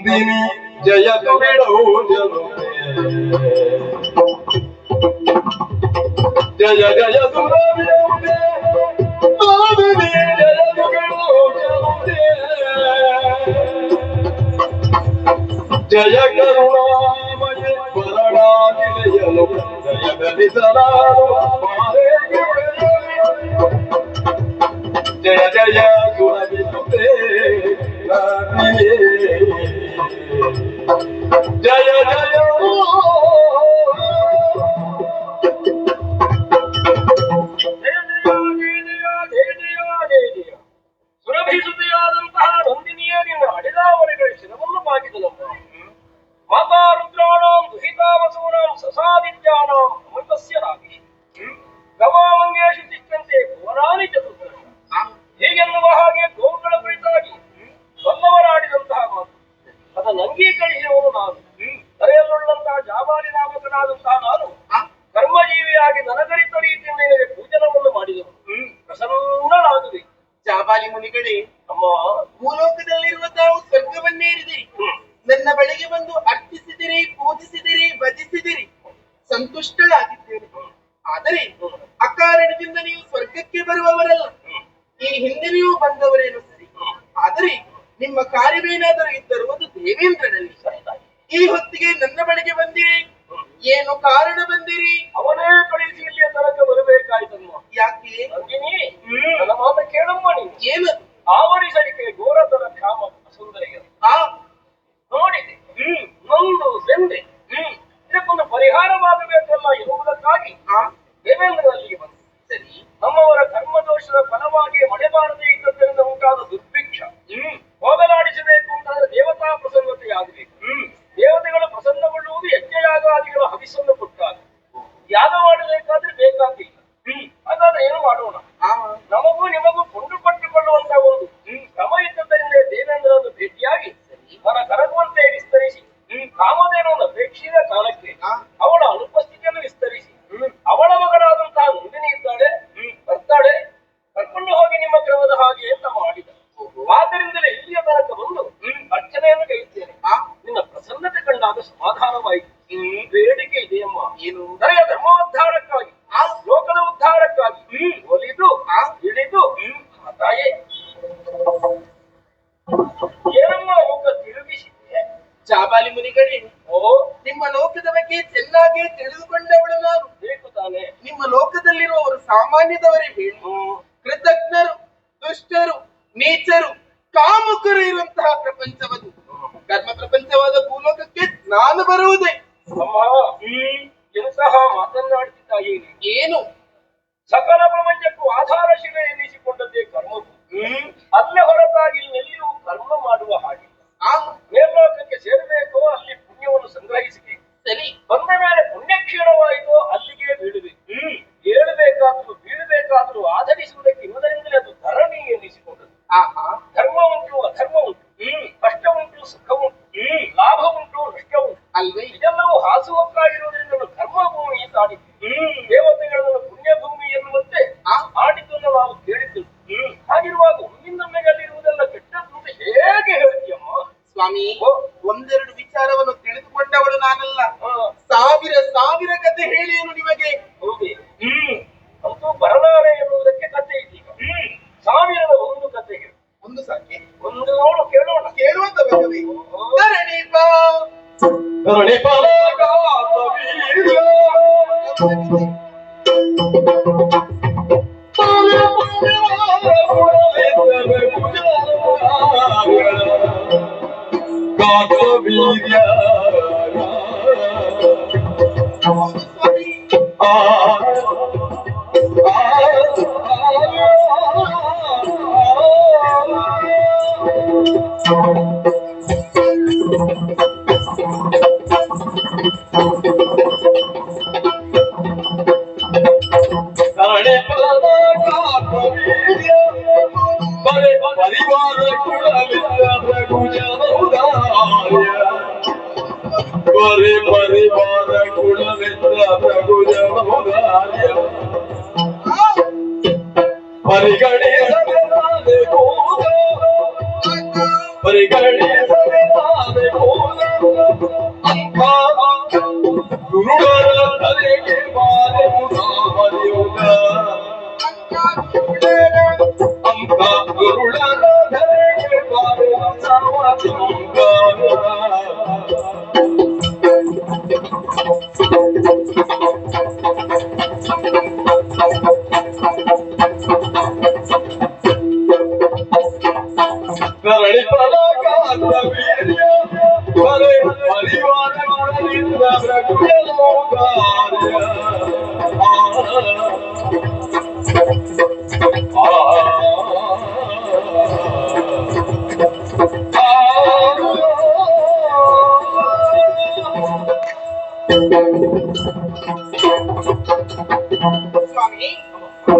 ನಂದಿನಿ ಜಯತು ಬಿಡೋ ಜಯ ಜಯ ಸುರವಿಯೇ ನಂದಿನಿ ಜಯತು ಬಿಡೋ ಜಯ ಕರುಣಾಮಯ ವರದಾನಿಲಯನು ಜಯ ದಲಿತನಾರು ಜಯ ಜಯ ಸುರವಿಸುತ್ತೆ ಜಯ ಜಯ ಸುರಭಿಸುತೆಯಾದಂತಹ ನಂದಿನಿಯೇ ನಿನ್ನ ಅಡಿದಾವರೆಗಳ ಶಿರವನ್ನು ಬಾಗಿದನಮ್ಮ. ಮಾತಾ ರುದ್ರಾಣಾಂ ದುಹಿತಾವಸೂನಾಂ ಸಸಾದಿತ್ಯಾನಾಂ ಅಮೃತಸ್ಯ ರಾಗಿ ಗವಾಮಂಗೇಶು ತಿಷ್ಟಂತೆ ಭುವನಾನಿ ಚತುರ್ದಶ ಹೀಗೆನ್ನುವ ಹಾಗೆ ಗೋವುಗಳ ಕುರಿತಾಗಿ ಬಲ್ಲವರಾಡಿದಂತಹ ಮಾತು ಅದನ್ನು ಅಂಗೀಕರಿಸಿದವನು ನಾನು. ಕರೆಯಲ್ಲುಳ್ಳಂತಹ ಜಾಬಾಲಿ ನಾಮಕನಾದಂತಹ ನಾನು ಕರ್ಮಜೀವಿಯಾಗಿ ನನಗರಿತ ರೀತಿಯಿಂದ ನಿನಗೆ ಪೂಜನವನ್ನು ಮಾಡಿದನು. ಪ್ರಸನ್ನನಾಗುವೆ. ಜಾಬಾಲಿ ಮುನಿಗಳೇ, ಅಮ್ಮ, ಭೂಲೋಕದಲ್ಲಿರುವ ತಾವು ಸ್ವರ್ಗವನ್ನೇರಿದಿರಿ. ನನ್ನ ಬಳಿಗೆ ಬಂದು ಅರ್ಚಿಸಿದಿರಿ, ಪೂಜಿಸಿದಿರಿ, ಭಜಿಸಿದಿರಿ, ಸಂತುಷ್ಟಳಾಗಿದ್ದೇನೆ. ಆದರೆ ಅಕಾರಣದಿಂದ ನೀವು ಸ್ವರ್ಗಕ್ಕೆ ಬರುವವರಲ್ಲ. ಈ ಹಿಂದೆ ನೀವು ಬಂದವರೇನು ಸರಿ, ಆದರೆ ನಿಮ್ಮ ಕಾರ್ಯವೇನಾದರೂ ಇದ್ದರೂ ಅದು ದೇವೇಂದ್ರನಲ್ಲಿ. ಈ ಹೊತ್ತಿಗೆ ನನ್ನ ಬಳಿಗೆ ಬಂದಿರಿ, ಏನು ಕಾರಣ ಬಂದಿರಿ? ಅವನೇ ಕಳಿಸಿ ಇಲ್ಲಿಯ ತನಕ ಬರಬೇಕಾಯ್ತಮ್ಮ. ಯಾಕೆ? ನಂದಿನಿ, ನನ್ನ ಮಾತು ಕೇಳಮ್ಮ. ನೀನು ಏನದು? ಆವರಿಸಲಿಕ್ಕೆ ಘೋರತರ ಕ್ಷಾಮ ಸುಂದರಿಯ ನೋಡಿದೆ, ನೊಂದು ಬೆಂದೆ. ಇದಕ್ಕೊಂದು ಪರಿಹಾರವಾಗಬೇಕಲ್ಲ ಎನ್ನುವುದಕ್ಕಾಗಿ ದೇವೇಂದ್ರನಲ್ಲಿಗೆ ಬಂದೆ. ಸರಿ, ನಮ್ಮವರ ಕರ್ಮದೋಷದ ಫಲವಾಗಿ ಮಳೆ ಬಾರದೆ ಇದ್ದದ್ದರಿಂದ ಉಂಟಾದ ದುರ್ಭಿಕ್ಷ ಹೋಗಲಾಡಿಸಬೇಕು ಅಂತಾದ್ರೆ ದೇವತಾ ಪ್ರಸನ್ನತೆಯಾಗಬೇಕು. ದೇವತೆಗಳು ಪ್ರಸನ್ನಗೊಳ್ಳುವುದು ಯಜ್ಞಯಾಗಾದಿಗಳ ಹವಿಸನ್ನು ಕೊಟ್ಟಾಗ. ಯಾಗ ಮಾಡಬೇಕಾದ್ರೆ ಬೇಕಾಗಿಲ್ಲ. ಹಾಗಾದ್ರೆ ಏನು ಮಾಡೋಣ? ನಮಗೂ ನಿಮಗೂ ಕೊಂಡು ಪಟ್ಟುಕೊಳ್ಳುವಂತ ಒಂದು ಕ್ರಮ ಇದ್ದದ್ದರಿಂದ ದೇವೇಂದ್ರನನ್ನು ಭೇಟಿಯಾಗಿ ಮನ ಕರಗುವಂತೆ ವಿಸ್ತರಿಸಿ ಕಾಮಧೇನವನ್ನು ಅಪೇಕ್ಷಿಸಿದ ಕಾಲಕ್ಕೆ ಅವಳ ಅನುಪಸ್ಥಿತಿಯನ್ನು ವಿಸ್ತರಿಸಿ ಅವಳ ಮಗಳಾದಂತಹ ನಂದಿನಿ ಇದ್ದಾಳೆ, ಬರ್ತಾಳೆ, ಕರ್ಕೊಂಡು ಹೋಗಿ ನಿಮ್ಮ ಕ್ರಮದ ಹಾಗೆ ಅಂತ ಮಾಡಿದ. ಆದ್ದರಿಂದಲೇ ಇಲ್ಲಿಯ ತನಕ ಬಂದು ಅರ್ಚನೆಯನ್ನು ಕೈಯುತ್ತೇನೆ. ನಿನ್ನ ಪ್ರಸನ್ನತೆ ಕಂಡಾಗ ಸಮಾಧಾನವಾಯಿತು. ಬೇಡಿಕೆ ಇದೆಯಮ್ಮ. ಏನು? ದರೆಯ ಧರ್ಮೋದ್ಧಾರಕ್ಕಾಗಿ, ಲೋಕದ ಉದ್ಧಾರಕ್ಕಾಗಿ ಒಲಿದು ಇಳಿದು ತಾಯೇ ಏನಮ್ಮ ಮುಖ ತಿರುಗಿಸಿದೆ? ಜಾಬಾಲಿ ಮುನಿಗಳೇ, ನಿಮ್ಮ ಲೋಕದ ಬಗ್ಗೆ ಚೆನ್ನಾಗಿ ತಿಳಿದುಕೊಂಡವಳು ನಾನು. ಬೇಕು ತಾನೆ? ನಿಮ್ಮ ಲೋಕದಲ್ಲಿರುವವರು ಸಾಮಾನ್ಯದವರೇ ಹೇಳಿ, ಕೃತಜ್ಞರು, ದುಷ್ಟರು, ನೀಚರು, ಕಾಮುಕರು ಇರುವಂತಹ ಪ್ರಪಂಚವದು. ಕರ್ಮ ಪ್ರಪಂಚವಾದ ಭೂಲೋಕಕ್ಕೆ ನಾನು ಬರುವುದೇ. ಅಮ್ಮ, ಎಂತಹ ಮಾತನಾಡುತ್ತಿದ್ದಾಯಿ? ಏನು? ಸಕಲ ಪ್ರಪಂಚಕ್ಕೂ ಆಧಾರಶಿಲೆ ಎನ್ನಿಸಿಕೊಂಡದ್ದೇ ಕರ್ಮವು. ಅಲ್ಲೇ ಹೊರತಾಗಿ ಇನ್ನೆಲ್ಲಿಯೂ ಕರ್ಮ ಮಾಡುವ ಹಾಗೆ. ಮೇಲ್ಲೋಕಕ್ಕೆ ಸೇರಬೇಕೋ ಅಲ್ಲಿ ಪುಣ್ಯವನ್ನು ಸಂಗ್ರಹಿಸಬೇಕು. ಸರಿ, ಬಂದ ಮೇಲೆ ಪುಣ್ಯ ಕ್ಷೀಣವಾಯಿತೋ ಅಲ್ಲಿಗೆ ಬೀಳಬೇಕು. ಏಳಬೇಕಾದ್ರೂ ಬೀಳಬೇಕಾದ್ರೂ ಆಧರಿಸುವುದಕ್ಕೆ ಇರುವುದರಿಂದಲೇ ಅದು ಧರಣಿ ಎನ್ನಿಸಿಕೊಂಡದ್ದು. ಧರ್ಮ ಉಂಟು, ಅಧರ್ಮ ಉಂಟು, ಕಷ್ಟ ಉಂಟು, ಸುಖ ಉಂಟು, ಲಾಭ ಉಂಟು, ನಷ್ಟ ಉಂಟು ಅಲ್ವೇ? ಇದೆಲ್ಲವೂ ಹಾಸುಹೊಕ್ಕಾಗಿರುವುದರಿಂದ ಧರ್ಮಭೂಮಿ ತಾಡಿತು. ದೇವತೆಗಳನ್ನು ಪುಣ್ಯಭೂಮಿ ಎನ್ನುವಂತೆ ಆಡಿದ್ದನ್ನು ನಾವು ಕೇಳಿದ್ದು. ಹಾಗಿರುವಾಗ ಒಮ್ಮಿಂದೊಮ್ಮೆಗೆ ಅಲ್ಲಿರುವುದೆಲ್ಲ ಕೆಟ್ಟದ್ದು ಅಂತ ಹೇಗೆ ಹೇಳ್ತೀಯಮ್ಮ? ಸ್ವಾಮಿ, ಒಂದೆರಡು ವಿಚಾರವನ್ನು ತಿಳಿದುಕೊಂಡವಳು ನಾನಲ್ಲ. ಸಾವಿರ ಸಾವಿರ ಕತೆ ಹೇಳಿಯೇನು ನಿಮಗೆ? ಹೌದೇ? ಅಂತೂ ಬರಲಾರೆ ಎನ್ನುವುದಕ್ಕೆ ಕತೆ ಇದೀಗ. ಸಾವಿರದ ಒಂದು ಕತೆ ಹೇಳು. ಒಂದು ಸಾಕೆ? ಒಂದು ನೋಡು, ಕೇಳೋಣ. ಕೇಳುವಂತ ಬೇಕವೇ? ಪರಿಗಣಿಸದೆ ಗುರುಗಳ ತಲೆಗೆ ಬಾಲೆನು ನಾಮಯೋಗ ಅಂತ ಗುರುಳನ ತಲೆಗೆ ಬಾಲೆನು ನಾಮಯೋಗ ಕರಳಿ ಪಲಕಾದ ವೀರ್ಯ ಕರೆ ಪರಿವಾರಗಳಿಂದ ರಘುಯಲೋ ಕಾರ್ಯ ಸ್ವಾಮಿ,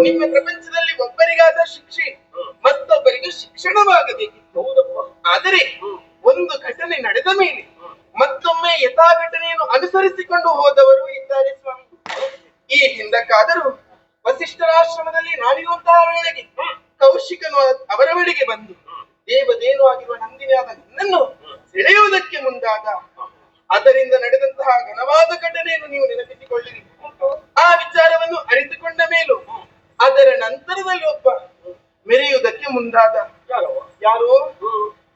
ನಿಮ್ಮ ಪ್ರಪಂಚದಲ್ಲಿ ಒಬ್ಬರಿಗಾದ ಶಿಕ್ಷೆ ಮತ್ತೊಬ್ಬರಿಗೆ ಶಿಕ್ಷಣವಾಗಬೇಕಿತ್ತು. ಆದರೆ ಒಂದು ಘಟನೆ ನಡೆದ ಮೇಲೆ ಮತ್ತೊಮ್ಮೆ ಯಥಾ ಘಟನೆಯನ್ನು ಅನುಸರಿಸಿಕೊಂಡು ಹೋದವರು ಇದ್ದಾರೆ ಸ್ವಾಮಿ. ಈ ಹಿಂದಕ್ಕಾದರೂ ವಸಿಷ್ಠರಾಶ್ರಮದಲ್ಲಿ ನಾವಿರುವಂತಹ ವೇಳೆಗೆ ಕೌಶಿಕನು ಅವರ ಬಳಿಗೆ ಬಂದು ದೇವದೇನು ಆಗಿರುವ ನಂದಿನಿಯಾದ ನಿನ್ನನ್ನು ಸೆಳೆಯುವುದಕ್ಕೆ ಮುಂದಾದ. ಅದರಿಂದ ನಡೆದಂತಹ ಘನವಾದ ಘಟನೆಯನ್ನು ನೀವು ನೆನಪಿಸಿಕೊಳ್ಳಿರಿ. ಆ ವಿಚಾರವನ್ನು ಅರಿತುಕೊಂಡ ಮೇಲೂ ಅದರ ನಂತರದಲ್ಲಿ ಒಬ್ಬ ಮೆರೆಯುವುದಕ್ಕೆ ಮುಂದಾದ. ಯಾರು?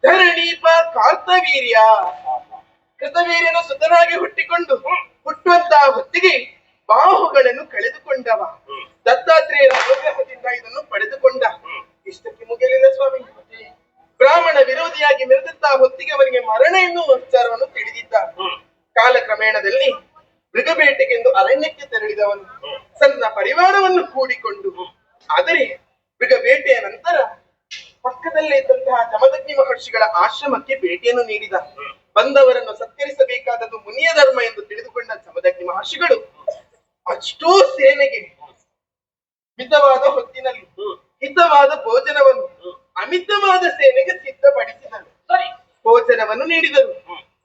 ಧರಣೀಪ ಕಾರ್ತವೀರ್ಯ. ಕೃತವೀರ್ಯನು ಸುತನಾಗಿ ಹುಟ್ಟುವಂತಹ ಹೊತ್ತಿಗೆ ಬಾಹುಗಳನ್ನು ಕಳೆದುಕೊಂಡವ. ದತ್ತಾತ್ರೇಯರ ಅನುಗ್ರಹದಿಂದ ಇದನ್ನು ಪಡೆದುಕೊಂಡ. ಇಷ್ಟಕ್ಕೆ ಮುಗಿಯಲಿಲ್ಲ ಸ್ವಾಮಿ. ಬ್ರಾಹ್ಮಣ ವಿರೋಧಿಯಾಗಿ ಮೆರೆದಂತಹ ಹೊತ್ತಿಗೆ ಅವನಿಗೆ ಮರಣ ಎನ್ನುವ ವಿಚಾರವನ್ನು ತಿಳಿದಿದ್ದ. ಕಾಲಕ್ರಮೇಣದಲ್ಲಿ ಮೃಗಬೇಟೆಗೆಂದು ಅರಣ್ಯಕ್ಕೆ ತೆರಳಿದವನು ಸಣ್ಣ ಪರಿವಾರವನ್ನು ಕೂಡಿಕೊಂಡು. ಆದರೆ ಮೃಗಬೇಟೆಯ ನಂತರ ಪಕ್ಕದಲ್ಲೇ ಇದ್ದಂತಹ ಜಮದಗ್ನಿ ಮಹರ್ಷಿಗಳ ಆಶ್ರಮಕ್ಕೆ ಭೇಟಿಯನ್ನು ನೀಡಿದ. ಬಂದವರನ್ನು ಸತ್ಕರಿಸಬೇಕಾದದ್ದು ಮುನಿಯ ಧರ್ಮ ಎಂದು ತಿಳಿದುಕೊಂಡ ಜಮದಗ್ನಿ ಮಹರ್ಷಿಗಳು ಅಷ್ಟೂ ಸೇನೆಗೆ ಮಿತವಾದ ಹೊತ್ತಿನಲ್ಲಿ ಹಿತವಾದ ಭೋಜನವನ್ನು ಅಮಿತವಾದ ಸೇನೆಗೆ ಸಿದ್ಧಪಡಿಸಿದರು. ಭೋಜನವನ್ನು ನೀಡಿದರು.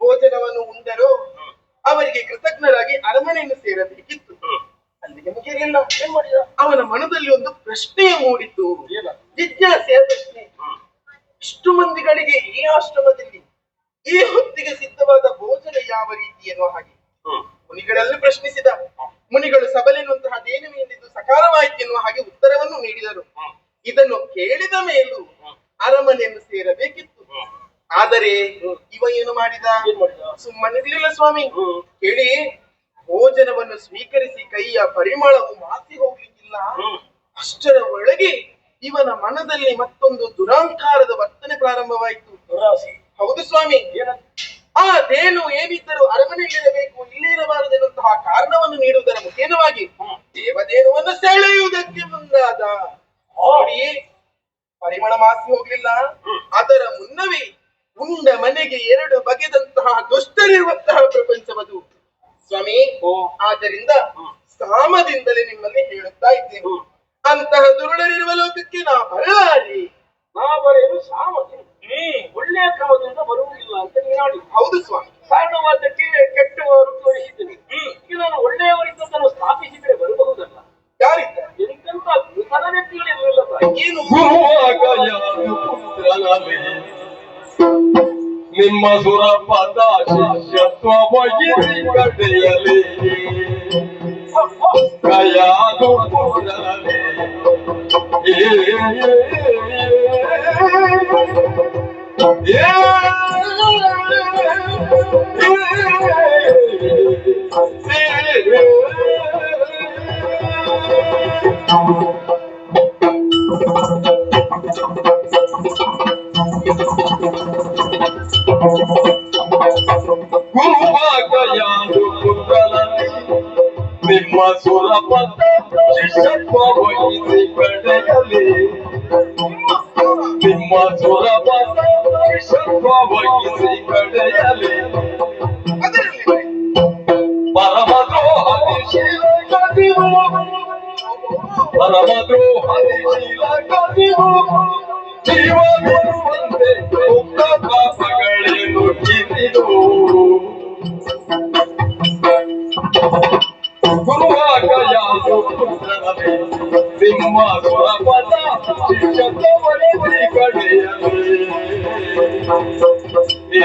ಭೋಜನವನ್ನು ಉಂಡರು. ಅವರಿಗೆ ಕೃತಜ್ಞರಾಗಿ ಅರಮನೆಯನ್ನು ಸೇರಬೇಕಿತ್ತು. ಅಲ್ಲಿಗೆ ಮುಗಿಯಲಿಲ್ಲ. ಅವನ ಮನದಲ್ಲಿ ಒಂದು ಪ್ರಶ್ನೆ ಮೂಡಿತು. ಜಿಜ್ಞಾಸೆಯ ಪ್ರಶ್ನೆ. ಇಷ್ಟು ಮಂದಿಗಳಿಗೆ ಈ ಆಶ್ರಮದಲ್ಲಿ ಈ ಹೊತ್ತಿಗೆ ಸಿದ್ಧವಾದ ಭೋಜನ ಯಾವ ರೀತಿ ಎನ್ನುವ ಹಾಗೆ ಮುನಿಗಳಲ್ಲಿ ಪ್ರಶ್ನಿಸಿದ. ಮುನಿಗಳು ಸಬಲೆನ್ನುವಂತಹ ದೇನುವಿನಿಂದ ಸಕಾರವಾಯಿತು ಎನ್ನುವ ಹಾಗೆ ಉತ್ತರವನ್ನು ನೀಡಿದರು. ಇದನ್ನು ಕೇಳಿದ ಮೇಲೂ ಅರಮನೆಯನ್ನು ಸೇರಬೇಕಿತ್ತು. ಆದರೆ ಇವ ಏನು ಮಾಡಿದ? ಸುಮ್ಮನಿರಲಿಲ್ಲ ಸ್ವಾಮಿ. ಕೇಳಿ, ಭೋಜನವನ್ನು ಸ್ವೀಕರಿಸಿ ಕೈಯ ಪರಿಮಳವು ಮಾಸಿ ಹೋಗ್ಲಿಕ್ಕಿಲ್ಲ. ಅಷ್ಟರ ಒಳಗೆ ಇವನ ಮನದಲ್ಲಿ ಮತ್ತೊಂದು ದುರಾಂಕಾರದ ವರ್ತನೆ ಪ್ರಾರಂಭವಾಯಿತು. ಹೌದು ಸ್ವಾಮಿ. ಆ ದೇನು ಏನಿದ್ದರೂ ಅರಮನೆಯಲ್ಲಿರಬೇಕು, ಇಲ್ಲೇ ಇರಬಾರದು ಎನ್ನುವಂತಹ ಕಾರಣವನ್ನು ನೀಡುವುದರ ಮುಖೇನವಾಗಿ ದೇವದೇನುವನ್ನು ಸೆಳೆಯುವುದಕ್ಕೆ ಮುಂದಾದ. ನೋಡಿ, ಪರಿಮಳ ಮಾಸಿ ಹೋಗ್ಲಿಲ್ಲ. ಅದರ ಮುನ್ನವೇ ಉಂಡ ಮನೆಗೆ ಎರಡು ಬಗೆದಂತಹ ದುಷ್ಟರಿರುವಂತಹ ಪ್ರಪಂಚವದು ಸ್ವಾಮಿ. ಆದ್ದರಿಂದ ಸಾಮದಿಂದಲೇ ನಿಮ್ಮಲ್ಲಿ ಹೇಳುತ್ತಾ ಇದ್ದೇನೆ, ಅಂತಹ ದುರುಳರಿರುವ ಲೋಕಕ್ಕೆ ನಾ ಬರಲಾರಿ. ನಾ ಬರೆಯಲು ಸಾಮದಿಂದ ಒಳ್ಳೆಯ ಕ್ರಮದಿಂದ ಬರುವುದಿಲ್ಲ ಅಂತ ನೀನಾಡಿ. ಹೌದು ಸ್ವಾಮಿ. ಕಾರಣವಾದಕ್ಕೆ ಕೆಟ್ಟವರು ತೋರಿಸಿದ್ದೀನಿ. ಈಗ ನಾನು ಒಳ್ಳೆಯವರಿದ್ದನ್ನು ಸ್ಥಾಪಿಸಿದರೆ ಬರಬಹುದಲ್ಲ. ಯಾರಿದ್ದ? ಎಂತೆಂತ ಮೃತರ ವ್ಯಕ್ತಿಗಳಿರಲಿಲ್ಲ. ಏನು? ನಿಮ್ಮ ಸುರಪದ ಶಿಷ್ಯತ್ವ ವಹಿಸಿ ಕಡೆಯಲಿ ಕಯಾದು ಕೂಡಲೇ ಗುರುವಾಗಯಾದು ಕುಂದಲಲ್ಲಿ ನಿಮ್ಮ ಸುರಪದ ಶಿಷ್ಯತ್ವ ವಹಿಸಿ ಕಡೆಯಲಿ ನಿಮ್ಮ ಸುರಪದ ಶಿಷ್ಯತ್ವ ವಹಿಸಿ ಕಡೆಯಲಿ ಪರಮದ್ರೋಹದಿಶೀಲ ಕದಿರು ಪರಮದ್ರೋಹದಿಶೀಲ ಕದಿರು ಜೀವವಿರುವಂತೆ ಉಗ್ರ ಪಾಪಗಳೇನು ಕಿರಿದು ಗುರುವಾಗಯಾದು ಪುತ್ರನವೇ ನಿಮ್ಮ ಸ್ವರಪದ ಶಿಷ್ಯತ್ವ ವಹಿಸಿ ಕಡೆಯಲಿ ಏ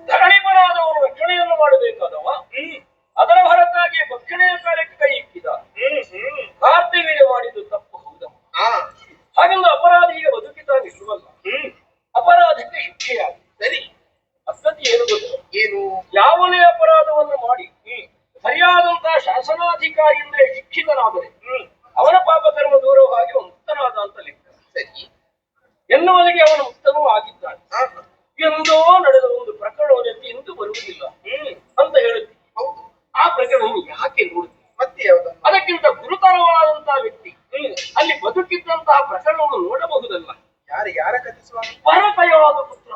ಧರಣಿಪರಾದವನು ರಕ್ಷಣೆಯನ್ನು ಮಾಡಬೇಕಾದವ ಅದರ ಹೊರತಾಗಿ ಭಕ್ಷಣೆಯ ಕಾರ್ಯಕ್ಕೆ ಕೈ ಇಕ್ಕಿದ ಕಾರ್ತಿವೀರ್ಯ ಮಾಡಿದ್ದು ತಪ್ಪು ಹೌದಮ್ಮ. ಹಾಗೆಂದು ಅಪರಾಧಿಗೆ ಬದುಕಿದ್ದಾಗಿರುವಲ್ಲ, ಅಪರಾಧಕ್ಕೆ ಶಿಕ್ಷೆಯಾಗಿ ಸರಿ. ಪದ್ಧತಿ ಏನು ಗೊತ್ತು? ಏನು? ಯಾವನೇ ಅಪರಾಧವನ್ನು ಮಾಡಿ ಸರಿಯಾದಂತಹ ಶಾಸನಾಧಿಕಾರಿಯಿಂದಲೇ ಶಿಕ್ಷಿತನಾದರೆ ಅವನ ಪಾಪಕರ್ಮ ದೂರವಾಗಿ ಮುಕ್ತನಾದ ಅಂತ ಲೆಕ್ಕ. ಸರಿ. ಎನ್ನುವರೆಗೆ ಅವನು ಮುಕ್ತನೂ ಆಗಿದ್ದಾನೆ. ಎಂದೋ ನಡೆದ ಒಂದು ಪ್ರಕರಣವನ್ನು ಇಂದು ಬರುವುದಿಲ್ಲ ಅಂತ ಹೇಳುತ್ತಿ. ಆ ಪ್ರಕರಣ ಯಾಕೆ ನೋಡುತ್ತಿ? ಮತ್ತೆ ಯಾವುದು? ಅದಕ್ಕಿಂತ ಗುರುತರವಾದಂತಹ ವ್ಯಕ್ತಿ ಅಲ್ಲಿ ಬದುಕಿದ್ದಂತಹ ಪ್ರಕರಣವನ್ನು ನೋಡಬಹುದಲ್ಲ. ಯಾರ ಕಥಿಸುವ? ಪರಕಯಾದ ಪುತ್ರ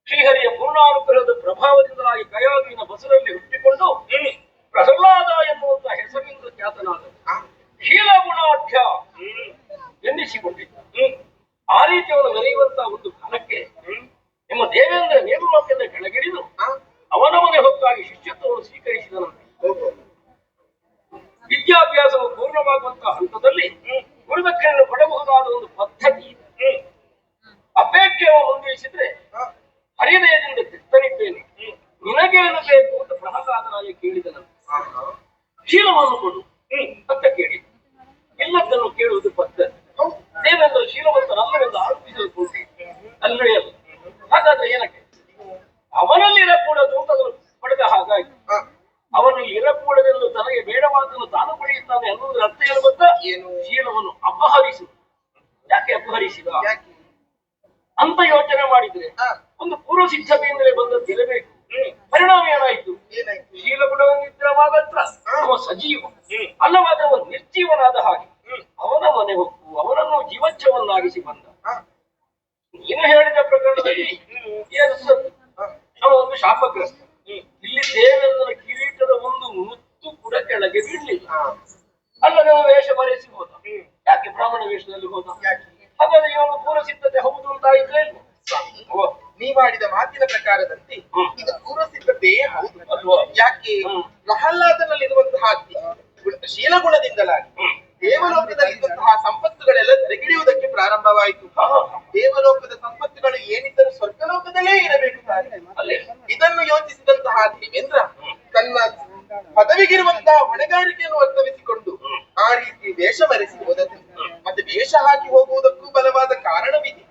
ಶ್ರೀಹರಿಯ ಪೂರ್ಣಾನುಗ್ರಹದ ಪ್ರಭಾವದಿಂದಾಗಿ ಕಯಾವಿನ ಬಸರಲ್ಲಿ ಹುಟ್ಟಿಕೊಂಡು ಪ್ರಹ್ಲಾದ ಎನ್ನುವಂತಹ ಹೆಸರಿನಿಂದ ಖ್ಯಾತನಾದ ಶೀಲಗುಣಾಢ್ಯ ಎನ್ನಿಸಿಕೊಂಡಿದ್ದ. ಆ ರೀತಿ ಅವನು ಮೆರೆಯುವಂತಹ ಒಂದು ಕಾಲಕ್ಕೆ ನಿಮ್ಮ ದೇವೇಂದ್ರ ನೇಮಲೋಕದಿಂದ ಕೆಳಗಿಳಿದು ಅವನ ಮನೆ ಹೊತ್ತಾಗಿ ಶಿಷ್ಯತ್ವವನ್ನು ಸ್ವೀಕರಿಸಿದನಂತೆ. ವಿದ್ಯಾಭ್ಯಾಸವು ಪೂರ್ಣವಾಗುವಂತಹ ಹಂತದಲ್ಲಿ ಗುರುದಕ್ಷಿಣೆಯನ್ನು ಪಡೆಯಬಹುದಾದ ಒಂದು ಪದ್ಧತಿ ಇದೆ. ಅಪೇಕ್ಷೆಯನ್ನು ಮುಂದುವರಿಸಿದ್ರೆ ಹರಿದಯದಿಂದ ತಿರ್ತನಿದ್ದೇನೆ, ನಿನಗೇನು ಬೇಕು ಅಂತ ಪ್ರಹ್ಲಾದನಾಗಿ ಕೇಳಿದನಂತೆ. ಶೀಲವನ್ನು ಕೊಡು ಅಂತ ಕೇಳಿದ. ಇಲ್ಲದನ್ನು ಕೇಳುವುದು ಪದ್ಧತಿ. ದೇವೇಂದ್ರ ಶೀಲವಂತನಲ್ಲವೆಂದು ಆರೋಪಿಸಲ್ಪಟ್ಟೆ ಅಲ್ಲಳೆಯಲ್ಲ. ಹಾಗಾದ್ರೆ ಏನಕ್ಕೆ ಅವನಲ್ಲಿ ಇರಕೂಡದು ಅಂತ ಅದನ್ನು ಪಡೆದ ಹಾಗಾಗಿ ಅವನು ಇರಕೂಡದೆಂದು ತನಗೆ ಬೇಡವಾದನ್ನು ತಾನು ಪಡೆಯುತ್ತಾನೆ ಅನ್ನುವುದರ ಅರ್ಥ ಏನು ಗೊತ್ತಾ? ಶೀಲವನ್ನು ಅಪಹರಿಸುವುದು. ಯಾಕೆ ಅಪಹರಿಸಿದ ಅಂತ ಯೋಚನೆ ಮಾಡಿದ್ರೆ ಒಂದು ಪೂರ್ವ ಸಿದ್ಧತೆಯಿಂದಲೇ ಬಂದದ್ದಿರಬೇಕು. ಪರಿಣಾಮ ಏನಾಯ್ತು? ಶೀಲಗುಣವಿದ್ರೆ ಮಾತ್ರ ಅವ ಸಜೀವ, ಅಲ್ಲವಾದ್ರೆ ಅವನು ನಿರ್ಜೀವನಾದ ಹಾಗೆ ಅವನ ಮನೆ ಹೊಕ್ಕು ಅವನನ್ನು ಜೀವಚ್ಛವನ್ನಾಗಿಸಿ ಬಂದ. ನೀನು ಹೇಳಿದ ಪ್ರಕರಣದಲ್ಲಿ ಏನು ಅವ ಒಂದು ಶಾಪಗ್ರಸ್ತ. ಇಲ್ಲಿ ದೇವೇಂದ್ರನ ಕಿರೀಟದ ಒಂದು ಮುತ್ತು ಕೂಡ ಕೆಳಗೆ ಬೀಳಲಿಲ್ಲ. ಅಲ್ಲದೆ ಅವನು ವೇಷ ಬರೆಸಿ ಹೋದ. ಯಾಕೆ ಬ್ರಾಹ್ಮಣ ವೇಷದಲ್ಲಿ ಹೋದ? ಹಾಗಾದ್ರೆ ಇವನು ಪೂರ್ವ ಸಿದ್ಧತೆ ಹೌದು ಅಂತ ಆಯ್ತು. ನೀ ಮಾಡಿದ ಮಾತಿನ ಪ್ರಕಾರದಂತೆ ಇದು ಪೂರ್ವ ಸಿದ್ಧತೆಯೇ ಹೌದು. ಯಾಕೆ ಪ್ರಹ್ಲಾದನಲ್ಲಿರುವಂತಹ ಶೀಲಗುಣದಿಂದಲಾಗಿ ದೇವಲೋಕದಲ್ಲಿದ್ದಂತಹ ಸಂಪತ್ತುಗಳೆಲ್ಲ ತೆರೆಗಿಳಿಯುವುದಕ್ಕೆ ಪ್ರಾರಂಭವಾಯಿತು. ದೇವಲೋಕದ ಸಂಪತ್ತುಗಳು ಏನಿದ್ದರೂ ಸ್ವರ್ಗಲೋಕದಲ್ಲೇ ಇರಬೇಕು. ಇದನ್ನು ಯೋಚಿಸಿದಂತಹ ದೇವೇಂದ್ರ ತನ್ನ ಪದವಿಗಿರುವಂತಹ ಹೊಣೆಗಾರಿಕೆಯನ್ನು ಅರ್ಥವಿಸಿಕೊಂಡು ಆ ರೀತಿ ವೇಷ ಮರೆಸಿ ಹೋದದ್ದು. ಮತ್ತೆ ವೇಷ ಹಾಕಿ ಹೋಗುವುದಕ್ಕೂ ಬಲವಾದ ಕಾರಣವಿದೆ.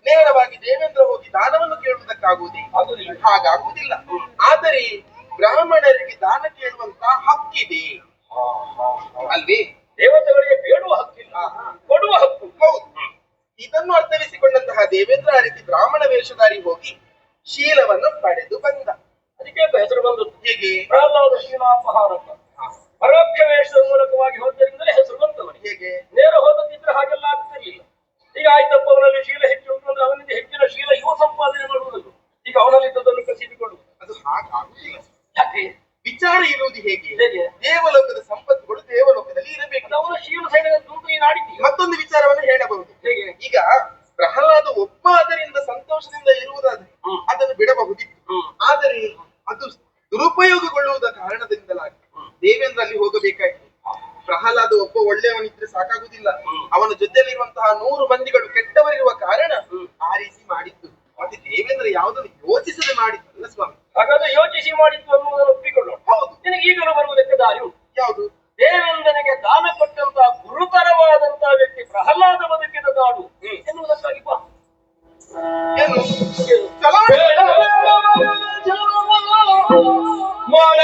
ನೇರವಾಗಿ ದೇವೇಂದ್ರ ಹೋಗಿ ದಾನವನ್ನು ಕೇಳುವುದಕ್ಕಾಗುವುದೇ? ಹಾಗಾಗುವುದಿಲ್ಲ. ಆದರೆ ಬ್ರಾಹ್ಮಣರಿಗೆ ದಾನ ಕೇಳುವಂತಹ ಹಕ್ಕಿದೆ ಅಲ್ವೇ? ದೇವತೆಗಳಿಗೆ ಬೇಡುವ ಹಕ್ಕಿಲ್ಲ, ಕೊಡುವ ಹಕ್ಕು. ಹೌದು. ಇದನ್ನು ಅರ್ಥವಿಸಿಕೊಂಡಂತಹ ದೇವೇಂದ್ರ ಆ ರೀತಿ ಬ್ರಾಹ್ಮಣ ವೇಷಧಾರಿ ಹೋಗಿ ಶೀಲವನ್ನು ಪಡೆದು ಬಂದ. ಅದಕ್ಕೆ ಹೆಸರು ಬಂದದ್ದು. ಹೇಗೆ? ಪ್ರಹ್ಲಾದ ಶೀಲಾಪಹಾರಕ. ಪರೋಕ್ಷ ವೇಷದ ಮೂಲಕವಾಗಿ ಹೋದ್ದರಿಂದಲೇ ಹೆಸರು ಬಂದವನು. ಹೇಗೆ? ನೇರ ಹೋದದಿದ್ರೆ ಹಾಗೆಲ್ಲ ಆಗ್ತಿರ್ಲಿಲ್ಲ. ಈಗ ಆಯ್ತಪ್ಪ ಅವನಲ್ಲಿ ಶೀಲ ಹೆಚ್ಚು ಉಂಟು ಅಂದ್ರೆ ಅವನಿಂದ ಹೆಚ್ಚಿನ ಶೀಲ ಇವ ಸಂಪಾದನೆ ಮಾಡುವುದನ್ನು ಈಗ ಅವನಲ್ಲಿದ್ದದನ್ನು ಕಸಿದುಕೊಳ್ಳುವುದು. ಅದು ಹಾಗಾಗುವುದಿಲ್ಲ. ಯಾಕೆ? ವಿಚಾರ ಇರುವುದು ಹೇಗೆ? ಹೇಗೆ? ದೇವಲೋಕದ ಸಂಪತ್ತುಗಳು ದೇವಲೋಕದಲ್ಲಿ ಇರಬೇಕು. ಅವನ ಶೀಲ ಸೈನ್ಯದ ದುಂಟು ನೀನು ಆಡಿದ್ದೀಯ. ಮತ್ತೊಂದು ವಿಚಾರವನ್ನು ಹೇಳಬಹುದು. ಹೇಗೆ? ಈಗ ಪ್ರಹ್ಲಾದ ಒಬ್ಬ ಅದರಿಂದ ಸಂತೋಷದಿಂದ ಇರುವುದಾದ್ರೆ ಅದನ್ನು ಬಿಡಬಹುದಿತ್ತು. ಆದರೆ ಅದು ದುರುಪಯೋಗಗೊಳ್ಳುವುದ ಕಾರಣದಿಂದಲಾಗಿ ದೇವೇಂದ್ರ ಅಲ್ಲಿ ಹೋಗಬೇಕಾಯಿತು. ಪ್ರಹ್ಲಾದ ಒಬ್ಬ ಒಳ್ಳೆಯವನಿದ್ರೆ ಸಾಕಾಗುದಿಲ್ಲ. ಅವನ ಜೊತೆಯಲ್ಲಿರುವಂತಹ 100 ಮಂದಿಗಳು ಕೆಟ್ಟವರಿರುವ ಕಾರಣ ಆ ರೀತಿ ಮಾಡಿದ್ದು. ಮತ್ತೆ ದೇವೇಂದ್ರ ಯಾವುದನ್ನು ಯೋಚಿಸದೆ ಮಾಡಿದ್ದಲ್ಲ ಸ್ವಾಮಿ. ಹಾಗಾದ್ರೆ ಯೋಚಿಸಿ ಮಾಡಿದ್ದು ಅನ್ನುವುದನ್ನು ಒಪ್ಪಿಕೊಳ್ಳೋಣ. ಹೌದು. ನಿನಗೆ ಈಗಲೂ ಬರುವುದಕ್ಕೆ ದಾರಿ ಉಂಟು. ಯಾವುದು? ದೇವೇಂದ್ರನಿಗೆ ದಾನ ಕೊಟ್ಟಂತಹ ಗುರುತರವಾದಂತಹ ವ್ಯಕ್ತಿ ಪ್ರಹ್ಲಾದ ಬದುಕಿದ ನಾಡು ಎನ್ನುವುದಕ್ಕಾಗಿ ಬಾ. ಏನು? ವಲಯ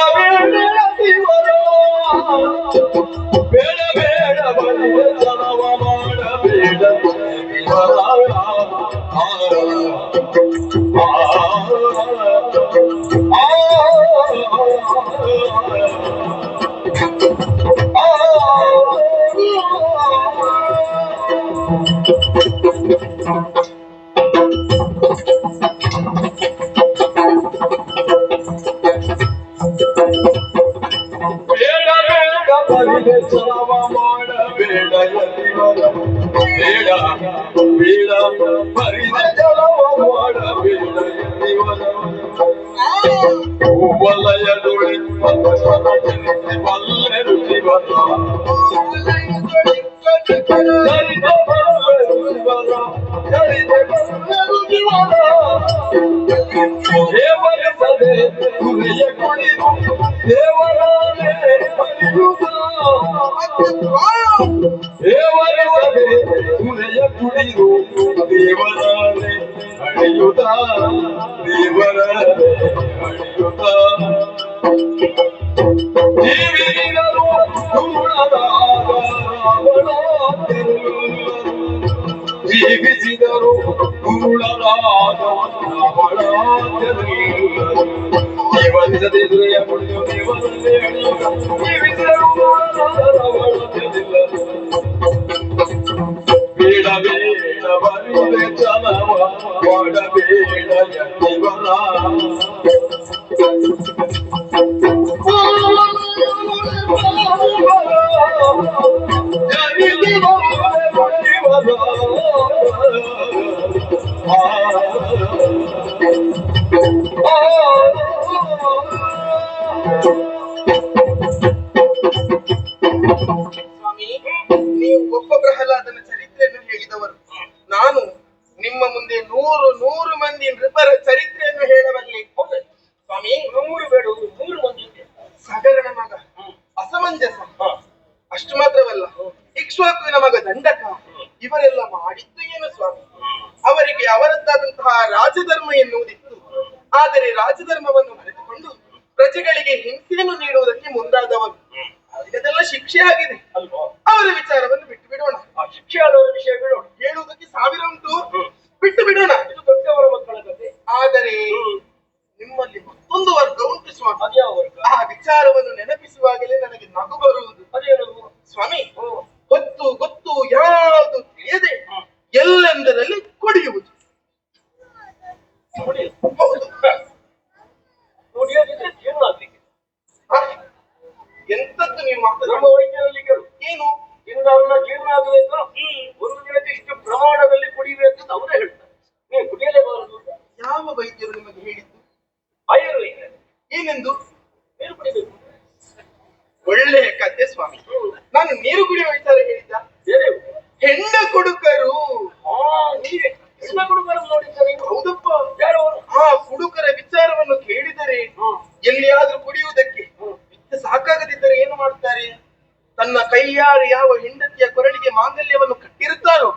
ದೇವರಿಸದೆ ಕುರಿಯ ಕುಡಿದು ದೇವರಾನೆ ಹರಿಯುತ್ತ ದೇವರಿಸದೆ ಕುರಿಯ ಕುಡಿದು ದೇವರಾನೆ ಹರಿಯುತ್ತ ದೇವರಾನೆ ಹರಿಯುತ್ತ ಜೀವಿಗಳು ಗುಣರಾಗ ಜೀವಿಸಿದರು ಗುರುಳರಾದ ಜೀವನಿಸದೆ ದುರೆಯ ಕುಡಿದು ದೇವರಲ್ಲೇ ಅಣಿಯುತ್ತ ಜೀವಿಸಿದರು ಬೇಡ ಬೇಡ ಬರುವೆ ಚಲವ ಮಾಡಬೇಡ ಜೀವನ ಸ್ವಾಮಿ, ನೀವು ಒಬ್ಬ ಪ್ರಹ್ಲಾದನ ಚರಿತ್ರೆಯನ್ನು ಹೇಳಿದವರು. ನಾನು ನಿಮ್ಮ ಮುಂದೆ ನೂರು ಮಂದಿ ನೃಪರ ಚರಿತ್ರೆಯನ್ನು ಹೇಳಬಲ್ಲೆ. ಸ್ವಾಮಿ, 100 ಬೇಡ, 100 ಮಂದಿ ಸಗರನ ಮಗ ಅಸಮಂಜಸ, ಅಷ್ಟು ಮಾತ್ರವಲ್ಲ ಇಕ್ಷ್ವಾಕುವಿನ ಮಗ ದಂಡಕ, ಇವರೆಲ್ಲ ಮಾಡಿದ್ದು ಏನು ಸ್ವಾಮಿ? ಅವರಿಗೆ ಅವರದ್ದಾದಂತಹ ರಾಜಧರ್ಮ ಎನ್ನುವುದಿತ್ತು. ಆದರೆ ರಾಜಧರ್ಮವನ್ನು ಮರೆತುಕೊಂಡು ಪ್ರಜೆಗಳಿಗೆ ಹಿಂಸೆಯನ್ನು ನೀಡುವುದಕ್ಕೆ ಮುಂದಾದವರು. ಅದೆಲ್ಲ ಶಿಕ್ಷೆ ಆಗಿದೆ ಅಲ್ವಾ? ಅವರ ವಿಚಾರವನ್ನು ಬಿಟ್ಟು ಬಿಡೋಣ. ಆ ಶಿಕ್ಷೆ ಆದವರ ವಿಷಯ ಬಿಡೋಣ. ಹೇಳುವುದಕ್ಕೆ 1000 ಉಂಟು, ಬಿಟ್ಟು ಬಿಡೋಣ. ಇದು ದೊಡ್ಡವರ ಮಕ್ಕಳ ಕಥೆ. ಆದರೆ ನಿಮ್ಮಲ್ಲಿ ಮತ್ತೊಂದು ವರ್ಗ ಉಂಟು ಸ್ವಾಮಿ. ಅದ್ಯಾವ ವರ್ಗ? ಆ ವಿಚಾರವನ್ನು ನೆನಪಿಸುವಾಗಲೇ ನನಗೆ ನಗು ಬರುವುದು. ಅದೇನು? ಸ್ವಾಮಿ, ಹೊತ್ತು ಗೊತ್ತು ಯಾವುದು ತಿಳಿಯದೆ ಎಲ್ಲೆಂದರಲ್ಲಿ ಕುಡಿಯುವುದು. ಹೌದು. ಕುಡಿಯೋದಿದ್ರೆ ಜೀವನ ಆಗ್ಲಿಕ್ಕೆ. ಆ, ಎಂತದ್ದು ನೀವು ನಮ್ಮ ಮಾತಾಡೋದು? ವೈದ್ಯರಲ್ಲಿ ಕೇಳು. ಏನು? ಇಂದವನ್ನ ಜೀವನ ಆಗಬೇಕು, ಒಂದು ದಿನಕ್ಕೆ ಇಷ್ಟು ಪ್ರಮಾಣದಲ್ಲಿ ಕುಡಿಬೇಕು ಅಂತ ಅವರೇ ಹೇಳ್ತಾರೆ. ನೀವು ಕುಡಿಯಲೇಬಾರದು. ಯಾವ ವೈದ್ಯರು ನಿಮಗೆ ಹೇಳಿದ್ದು? ಆಯುರ್ವೇದ ಏನೆಂದು? ನೀರು ಕುಡಿಬೇಕು. ಒಳ್ಳೆಯ ಕಥೆ ಸ್ವಾಮಿ. ನಾನು ನೀರು ಕುಡಿಯುವ ವಿಚಾರ ಹೇಳಿದ್ದ? ಬೇರೆ ಹೆಣ್ಣ ಕೊಡುಕರು. ನೀವೇ ಹೆಣ್ಣ ಕುಡುಕರು ನೋಡಿದ್ದಾರೆ. ಹೌದಪ್ಪ. ಯಾರು ಅವರು? ಆ ಕುಡುಕರ ವಿಚಾರವನ್ನು ಕೇಳಿದರೆ ಎಲ್ಲಿಯಾದ್ರೂ ಕುಡಿಯುವುದಕ್ಕೆ ಸಾಕಾಗದಿದ್ದರೆ ಏನು ಮಾಡ್ತಾರೆ? ತನ್ನ ಕೈಯಾರೆ ಯಾವ ಹೆಂಡತಿಯ ಕೊರಳಿಗೆ ಮಾಂಗಲ್ಯವನ್ನು ಕಟ್ಟಿರುತ್ತಾರೋ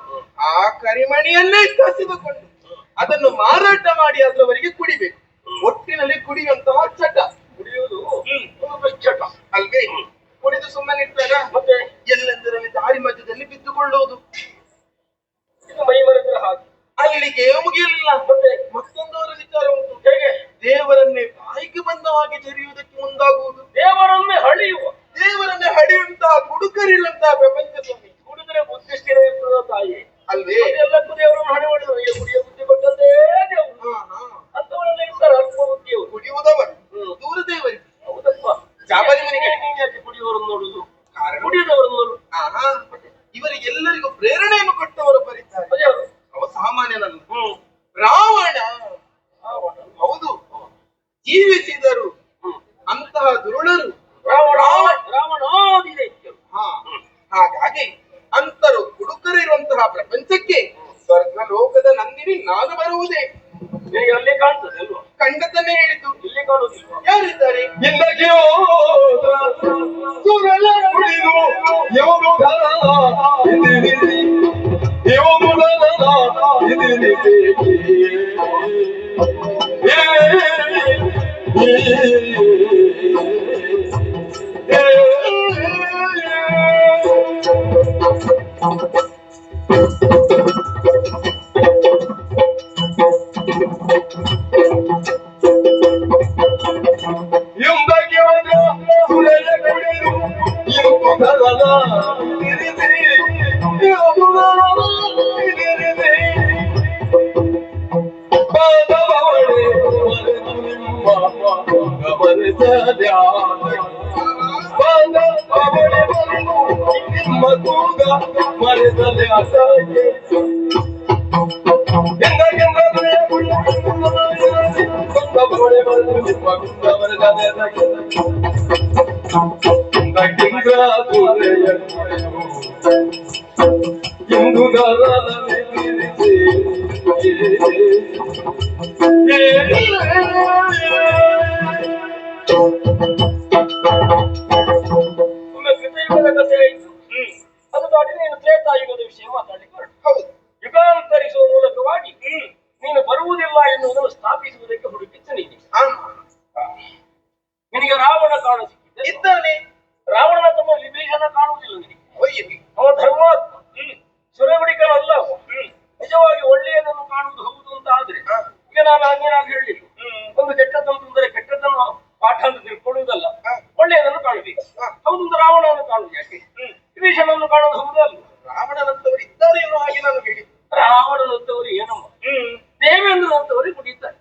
ಆ ಕರಿಮಣಿಯನ್ನೇ ಕಸಿದುಕೊಂಡು ಅದನ್ನು ಮಾರಾಟ ಮಾಡಿ ಅದರವರೆಗೆ ಕುಡಿಬೇಕು. ಒಟ್ಟಿನಲ್ಲಿ ಕುಡಿಯುವಂತಹ ಚಟ. ಕುಡಿಯುವುದು ಒಂದು ದುಶ್ಚಟ ಅಲ್ವೇ? ಕುಡಿದು ಸುಮ್ಮನಿರ್ತಾರ, ಮತ್ತೆ ಎಲ್ಲೆಂದರಲ್ಲಿ ದಾರಿ ಮಧ್ಯದಲ್ಲಿ ಬಿದ್ದುಕೊಳ್ಳುವುದು. ಇದು ಮೈ ಮರೆತರ ಹಾಗೆ. ಅಲ್ಲಿಗೆ ಮುಗಿಯಲಿಲ್ಲ. ಮತ್ತೆ ಮತ್ತೊಂದವರ ವಿಚಾರ ಉಂಟು. ಹೇಗೆ? ದೇವರನ್ನೇ ಬಾಯಿಗೆ ಬಂದ ಹಾಗೆ ಜರಿಯುವುದಕ್ಕೆ ಮುಂದಾಗುವುದು. ದೇವರನ್ನೇ ಹಳಿಯುವ, ದೇವರನ್ನೇ ಹಡಿಯುವಂತಹ ಕುಡುಕರಿರುವಂತಹ ಪ್ರಪಂಚ ಸ್ವಾಮಿ. ಕುಡಿದರೆ ಬುದ್ಧಿಷ್ಠಿರ ಇರ್ತದ ತಾಯಿ ಅಲ್ವೇ? ಎಲ್ಲಕ್ಕೂ ದೇವರನ್ನು ಹಣೆ ಮಾಡಿದ್ರು. ಕುಡಿಯ ಬುದ್ಧಿ ಕೊಟ್ಟದ್ದೇ ದೇವರು. ಅಂತವರೆಲ್ಲ ಇರ್ತಾರೆ ಅಲ್ಪ ಬುದ್ಧಿಯವರು. ಕುಡಿಯುವುದವರು ದೂರ ದೇವರಿಗೆ. ಹೌದಪ್ಪ. ಜಾಬರಿ ಮನೆಗೆ ನೀನ್ ಯಾಕೆ ಕುಡಿಯುವವರನ್ನು ನೋಡುದು? ಕಾರಣ ಕುಡಿಯದವರನ್ನು ನೋಡು. ಇವರಿಗೆಲ್ಲರಿಗೂ ಪ್ರೇರಣೆಯನ್ನು ಕೊಟ್ಟವರು ಬರೀತಾರೆ. ಅದ್ಯಾವುದು? ಅವ ಸಾಮಾನ್ಯನಲ್ಲ, ರಾವಣ. ಹೌದು, ಜೀವಿಸಿದರು ಅಂತಹ ದುರುಳರು ರಾವಣಾದಿ ದೈತ್ಯರು. ಹಾಗಾಗಿ ಅಂತರು ಕುಡುಕರಿರುವಂತಹ ಪ್ರಪಂಚಕ್ಕೆ ಸ್ವರ್ಗ ಲೋಕದ ನಂದಿನಿ ನಾನು ಬರುವುದೇ. ನಿನಗೆ ಅಲ್ಲೇ ಕಾಣ್ತದೆ ಅಲ್ವಾ? ಕಂಡತನ್ನೇ ಹೇಳಿದ್ದು. ಇಲ್ಲೇ ಕಾಣುವುದಿಲ್ವಾ? ಯಾರಿದ್ದಾರೆ? ಇಂದಕ್ಕೆ ಹೋದ ಸುರಳ ಕುಡಿದು ಇವನು ಧನ ಇದಿರಿಸಿ ಇವನು ಧನ ಇದಿರಿಸಿ ಎಂಬಗೆ ಹೋದ ಸುರಳ ಕುಡಿದು ಇವನು ಧನ ಇದಿರಿಸಿ ಇವನು ಧನ ಇದಿರಿಸಿ ಬಾದವಳೆ ಮರೆತು ನಿಮ್ಮ ಗಮನಿಸದ ಬಾದವಳೆ ಮರೆತು ನಿಮ್ಮ ಕೂಗ ಮರೆಸದೆ ಅಸಹ್ಯ ಬಾದವಳೆ ಮರೆತು ನಿಮ್ಮ ಕೂಗ ಮರೆಸದೆ ಇಂದು ದಾರ ಒಮ್ಮೆ ಕೃತಯುಗದ ಕಥೆ ಆಯಿತು. ಅದು ದಾಟಿ ನೀನು ತ್ರೇತಾಯುಗದ ವಿಷಯ ಮಾತಾಡಲಿಕ್ಕೆ ಹೊರಟು. ಹೌದು. ಯುಗಾಂತರಿಸುವ ಮೂಲಕವಾಗಿ ನೀನು ಬರುವುದಿಲ್ಲ ಎನ್ನುವುದನ್ನು ಸ್ಥಾಪಿಸುವುದಕ್ಕೆ ಹುಡುಕಿತ್ತು ನೀನು. ನಿನಗೆ ರಾವಣ ಕಾಣ ಸಿಕ್ಕಿದ್ದೆ. ಇದ್ದಾನೆ. ರಾವಣನ ತಮ್ಮ ವಿಭೀಷಣ ಕಾಣುವುದಿಲ್ಲ ನಿನಗೆ. ಒಯ್ಯಲಿ. ಅವ ಧರ್ಮಾತ್ಮ, ಸುರಗುಡಿಕನಲ್ಲ ಅವ. ನಿಜವಾಗಿ ಒಳ್ಳೆಯದನ್ನು ಕಾಣುವುದು ಹೌದು ಅಂತ ಆದ್ರೆ ಈಗ ನಾನು ಹಂಗೇನಾಗಿ ಹೇಳಲಿಲ್ಲ. ಒಂದು ಕೆಟ್ಟದ್ದನ್ನು ತಂದರೆ ಕೆಟ್ಟದ್ದನ್ನು ಪಾಠ ಅಂತ ತಿಳ್ಕೊಳ್ಳುವುದಲ್ಲ, ಒಳ್ಳೆಯದನ್ನು ಕಾಣಬೇಕು. ಹೌದು, ರಾವಣವನ್ನು ಕಾಣುವುದು ಯಾಕೆ? ವಿಭೀಷಣವನ್ನು ಕಾಣುವುದು ಹೌದಲ್ಲ. ರಾವಣನಂತವರು ಇದ್ದಾರೆ ಎನ್ನುವ ಹಾಗೆ ನಾನು ಹೇಳಿದ್ದು. ರಾವಣನಂತವರು ಏನಮ್ಮ, ದೇವೇಂದ್ರನಂತವರಿಗೆ ಕುಡಿಯುತ್ತಾರೆ.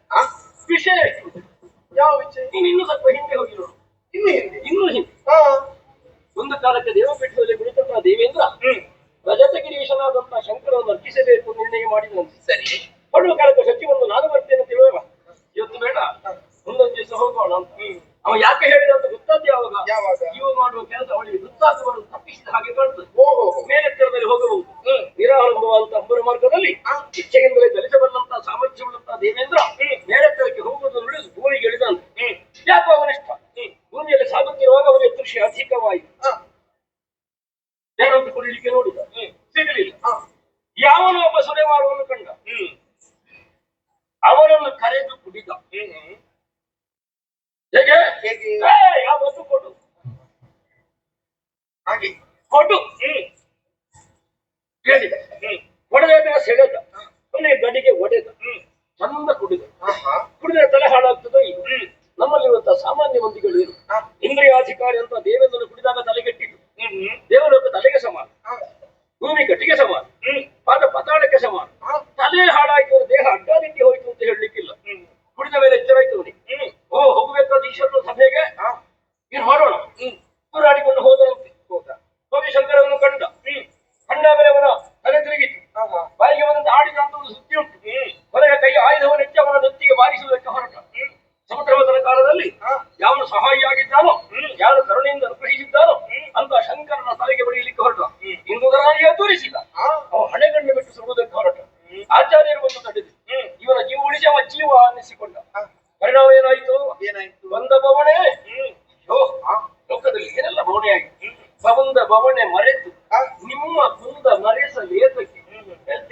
ವಿಷಯ ಎಷ್ಟು? ಯಾವ ವಿಷಯ? ನೀನು ಇನ್ನೂ ಸ್ವಲ್ಪ ಹಿಂದೆ ಹೋಗಿ ನೋಡು. ಇನ್ನೂ ಹಿಂದೆ ಒಂದು ಕಾಲಕ್ಕೆ ದೇವಪೀಠದಲ್ಲಿ ಕುಳಿತಂತಹ ದೇವೇಂದ್ರ ರಜತಗಿರೀಶನಾದಂತಹ ಶಂಕರವನ್ನು ಅರ್ಪಿಸಬೇಕು ನಿರ್ಣಯ ಮಾಡಿದಂತೆ. ಸರಿ. ಹೊರಡುವ ಕಾಲಕ್ಕೆ ಸಚಿವನು ನಾನು ಬರ್ತೇನೆ ಅಂತ ಹೇಳುವ. ಇವತ್ತು ಬೇಡ, ಮುಂದೊಂದು ದಿವಸ ಹೋಗೋಣ ಅಂತ. ಅವ ಯಾಕೆ ಹೇಳಿದ ಅಂತ ಗೊತ್ತಾದ ಯಾವಾಗ ಇವ ಮಾಡುವ ಕೆಲಸ ಅವಳಿಗೆ ಗೊತ್ತಾಗುವನ್ನು ತಪ್ಪಿಸಿದ ಹಾಗೆ ಕಾಣ್ತದೆ. ಮೇಲೆತ್ತರದಲ್ಲಿ ಹೋಗಬಹುದು. ನಿರಾಳಂಬುವಂತ ಅಂಬರ ಮಾರ್ಗದಲ್ಲಿ ಇಚ್ಛೆಯಿಂದಲೇ ಚಲಿಸಬಲ್ಲಂತಹ ಸಾಮರ್ಥ್ಯವುಳ್ಳಂತಹ ದೇವೇಂದ್ರ ಮೇಲೆತ್ತರಕ್ಕೆ ಹೋಗುವುದು ನೋಡಿ ಭೂಮಿಗೆ ಇಳಿದಂತೆ. ಯಾಕೋ ಅವನಿಷ್ಠ. ಭೂಮಿಯಲ್ಲಿ ಸಾಗುತ್ತಿರುವಾಗ ಅವನಿಗೆ ದೃಶ್ಯ ಅಧಿಕವಾಯಿತು. ಯಾರಂತ ಕುಡಿಲಿಕ್ಕೆ ನೋಡಿದ, ಸಿಗಲಿಲ್ಲ. ಯಾವನೋ ಒಬ್ಬ ಸುರೆಮಾರುವನ್ನು ಕಂಡ. ಅವನನ್ನು ಕರೆದು ಕುಡಿದ. ಹೇಗೆ? ಯಾವ ವಸ್ತು ಕೊಡು, ಹಾಗೆ ಕೊಡು ಹೇಳಿದ. ಒಡೆದ ಸೆಳೆದ, ಕೊನೆಗೆ ಗಡಿಗೆ ಒಡೆದ. ಚಂದ ಕುಡಿದ. ಕುಡಿದ್ರೆ ತಲೆ ಹಾಳಾಗ್ತದೋ ಇದು. ನಮ್ಮಲ್ಲಿರುವಂತಹ ಸಾಮಾನ್ಯ ಮಂದಿಗಳು ಏನು, ಇಂದ್ರಿಯಾಧಿಕಾರಿ ಅಂತ ದೇವೇಂದ್ರನು ಕುಡಿದಾಗ ತಲೆಗೆಟ್ಟಿದ್ದು. ದೇವಲೋಕ ತಲೆಗೆ ಸಮಾನ, ಭೂಮಿ ಗಟ್ಟಿಗೆ ಸಮಾನ, ಪಾದ ಪತಾಳಕ್ಕೆ ಸಮಾನ. ತಲೆ ಹಾಳಾಯ್ತು, ದೇಹ ಅಡ್ಡಾದಿಡ್ಡಿ ಹೋಯ್ತು ಅಂತ ಹೇಳಲಿಕ್ಕಿಲ್ಲ. ಕುಡಿದ ಮೇಲೆ ಎಚ್ಚರಾಯ್ತು ಅವನಿಗೆ. ಹೋಗ್ಬೇಕಾದ ಈಶ್ವರನ ಸಭೆಗೆ ಏನು ಮಾಡೋಣ, ಹೋರಾಡಿಕೊಂಡು ಹೋದರಂತೆ. ಹೋಗಿ ಶಂಕರವನ್ನು ಕಂಡ. ಕಂಡಾಗಲೇ ಅವನ ತಲೆ ತಿರುಗಿತು. ಬಾಯಿಗೆ ಬಂದಂತೆ ಆಡಿದ ಅಂತ ಒಂದು ಸುದ್ದಿ ಉಂಟು. ಕೊನೆಗೆ ಕೈ ಆಯುಧವನ್ನೆತ್ತಿ ಅವನ ನೆತ್ತಿಗೆ ಬಾರಿಸುವುದಕ್ಕೆ ಹೊರಟ. ಸಮುದ್ರವತನ ಕಾಲದಲ್ಲಿ ಯಾವನು ಸಹಾಯಿಯಾಗಿದ್ದಾನೋ, ಯಾರು ಕರುಣೆಯಿಂದ ಅನುಗ್ರಹಿಸಿದ್ದಾನೋ ಅಂತ ಶಂಕರನ ತಲೆಗೆ ಬಡಿಯಲಿಕ್ಕೆ ಹೊರಟ. ಇಂದುದರಾಣಿಯ ತೋರಿಸಿದ. ಅವ ಹಣೆಗಣ್ಣು ಬಿಟ್ಟು ಸುಡುವುದಕ್ಕೆ ಹೊರಟ. ಆಚಾರ್ಯರು ಬಂದು ತಡೆದು ಇವನ ಜೀವ ಉಳಿಸಿ ಅವ ಜೀವ ಅನ್ನಿಸಿಕೊಂಡ. ಪರಿಣಾಮ ಏನಾಯಿತು? ಬಂದ ಬವಣೆ. ಲೋಕದಲ್ಲಿ ಏನೆಲ್ಲ ಬವಣೆ ಆಗಿದೆ. ಬಂದ ಬವಣೆ ಮರೆತು ನಿಮ್ಮ ಕುಂದ ಮರೆಸಲೇತಕ್ಕೆ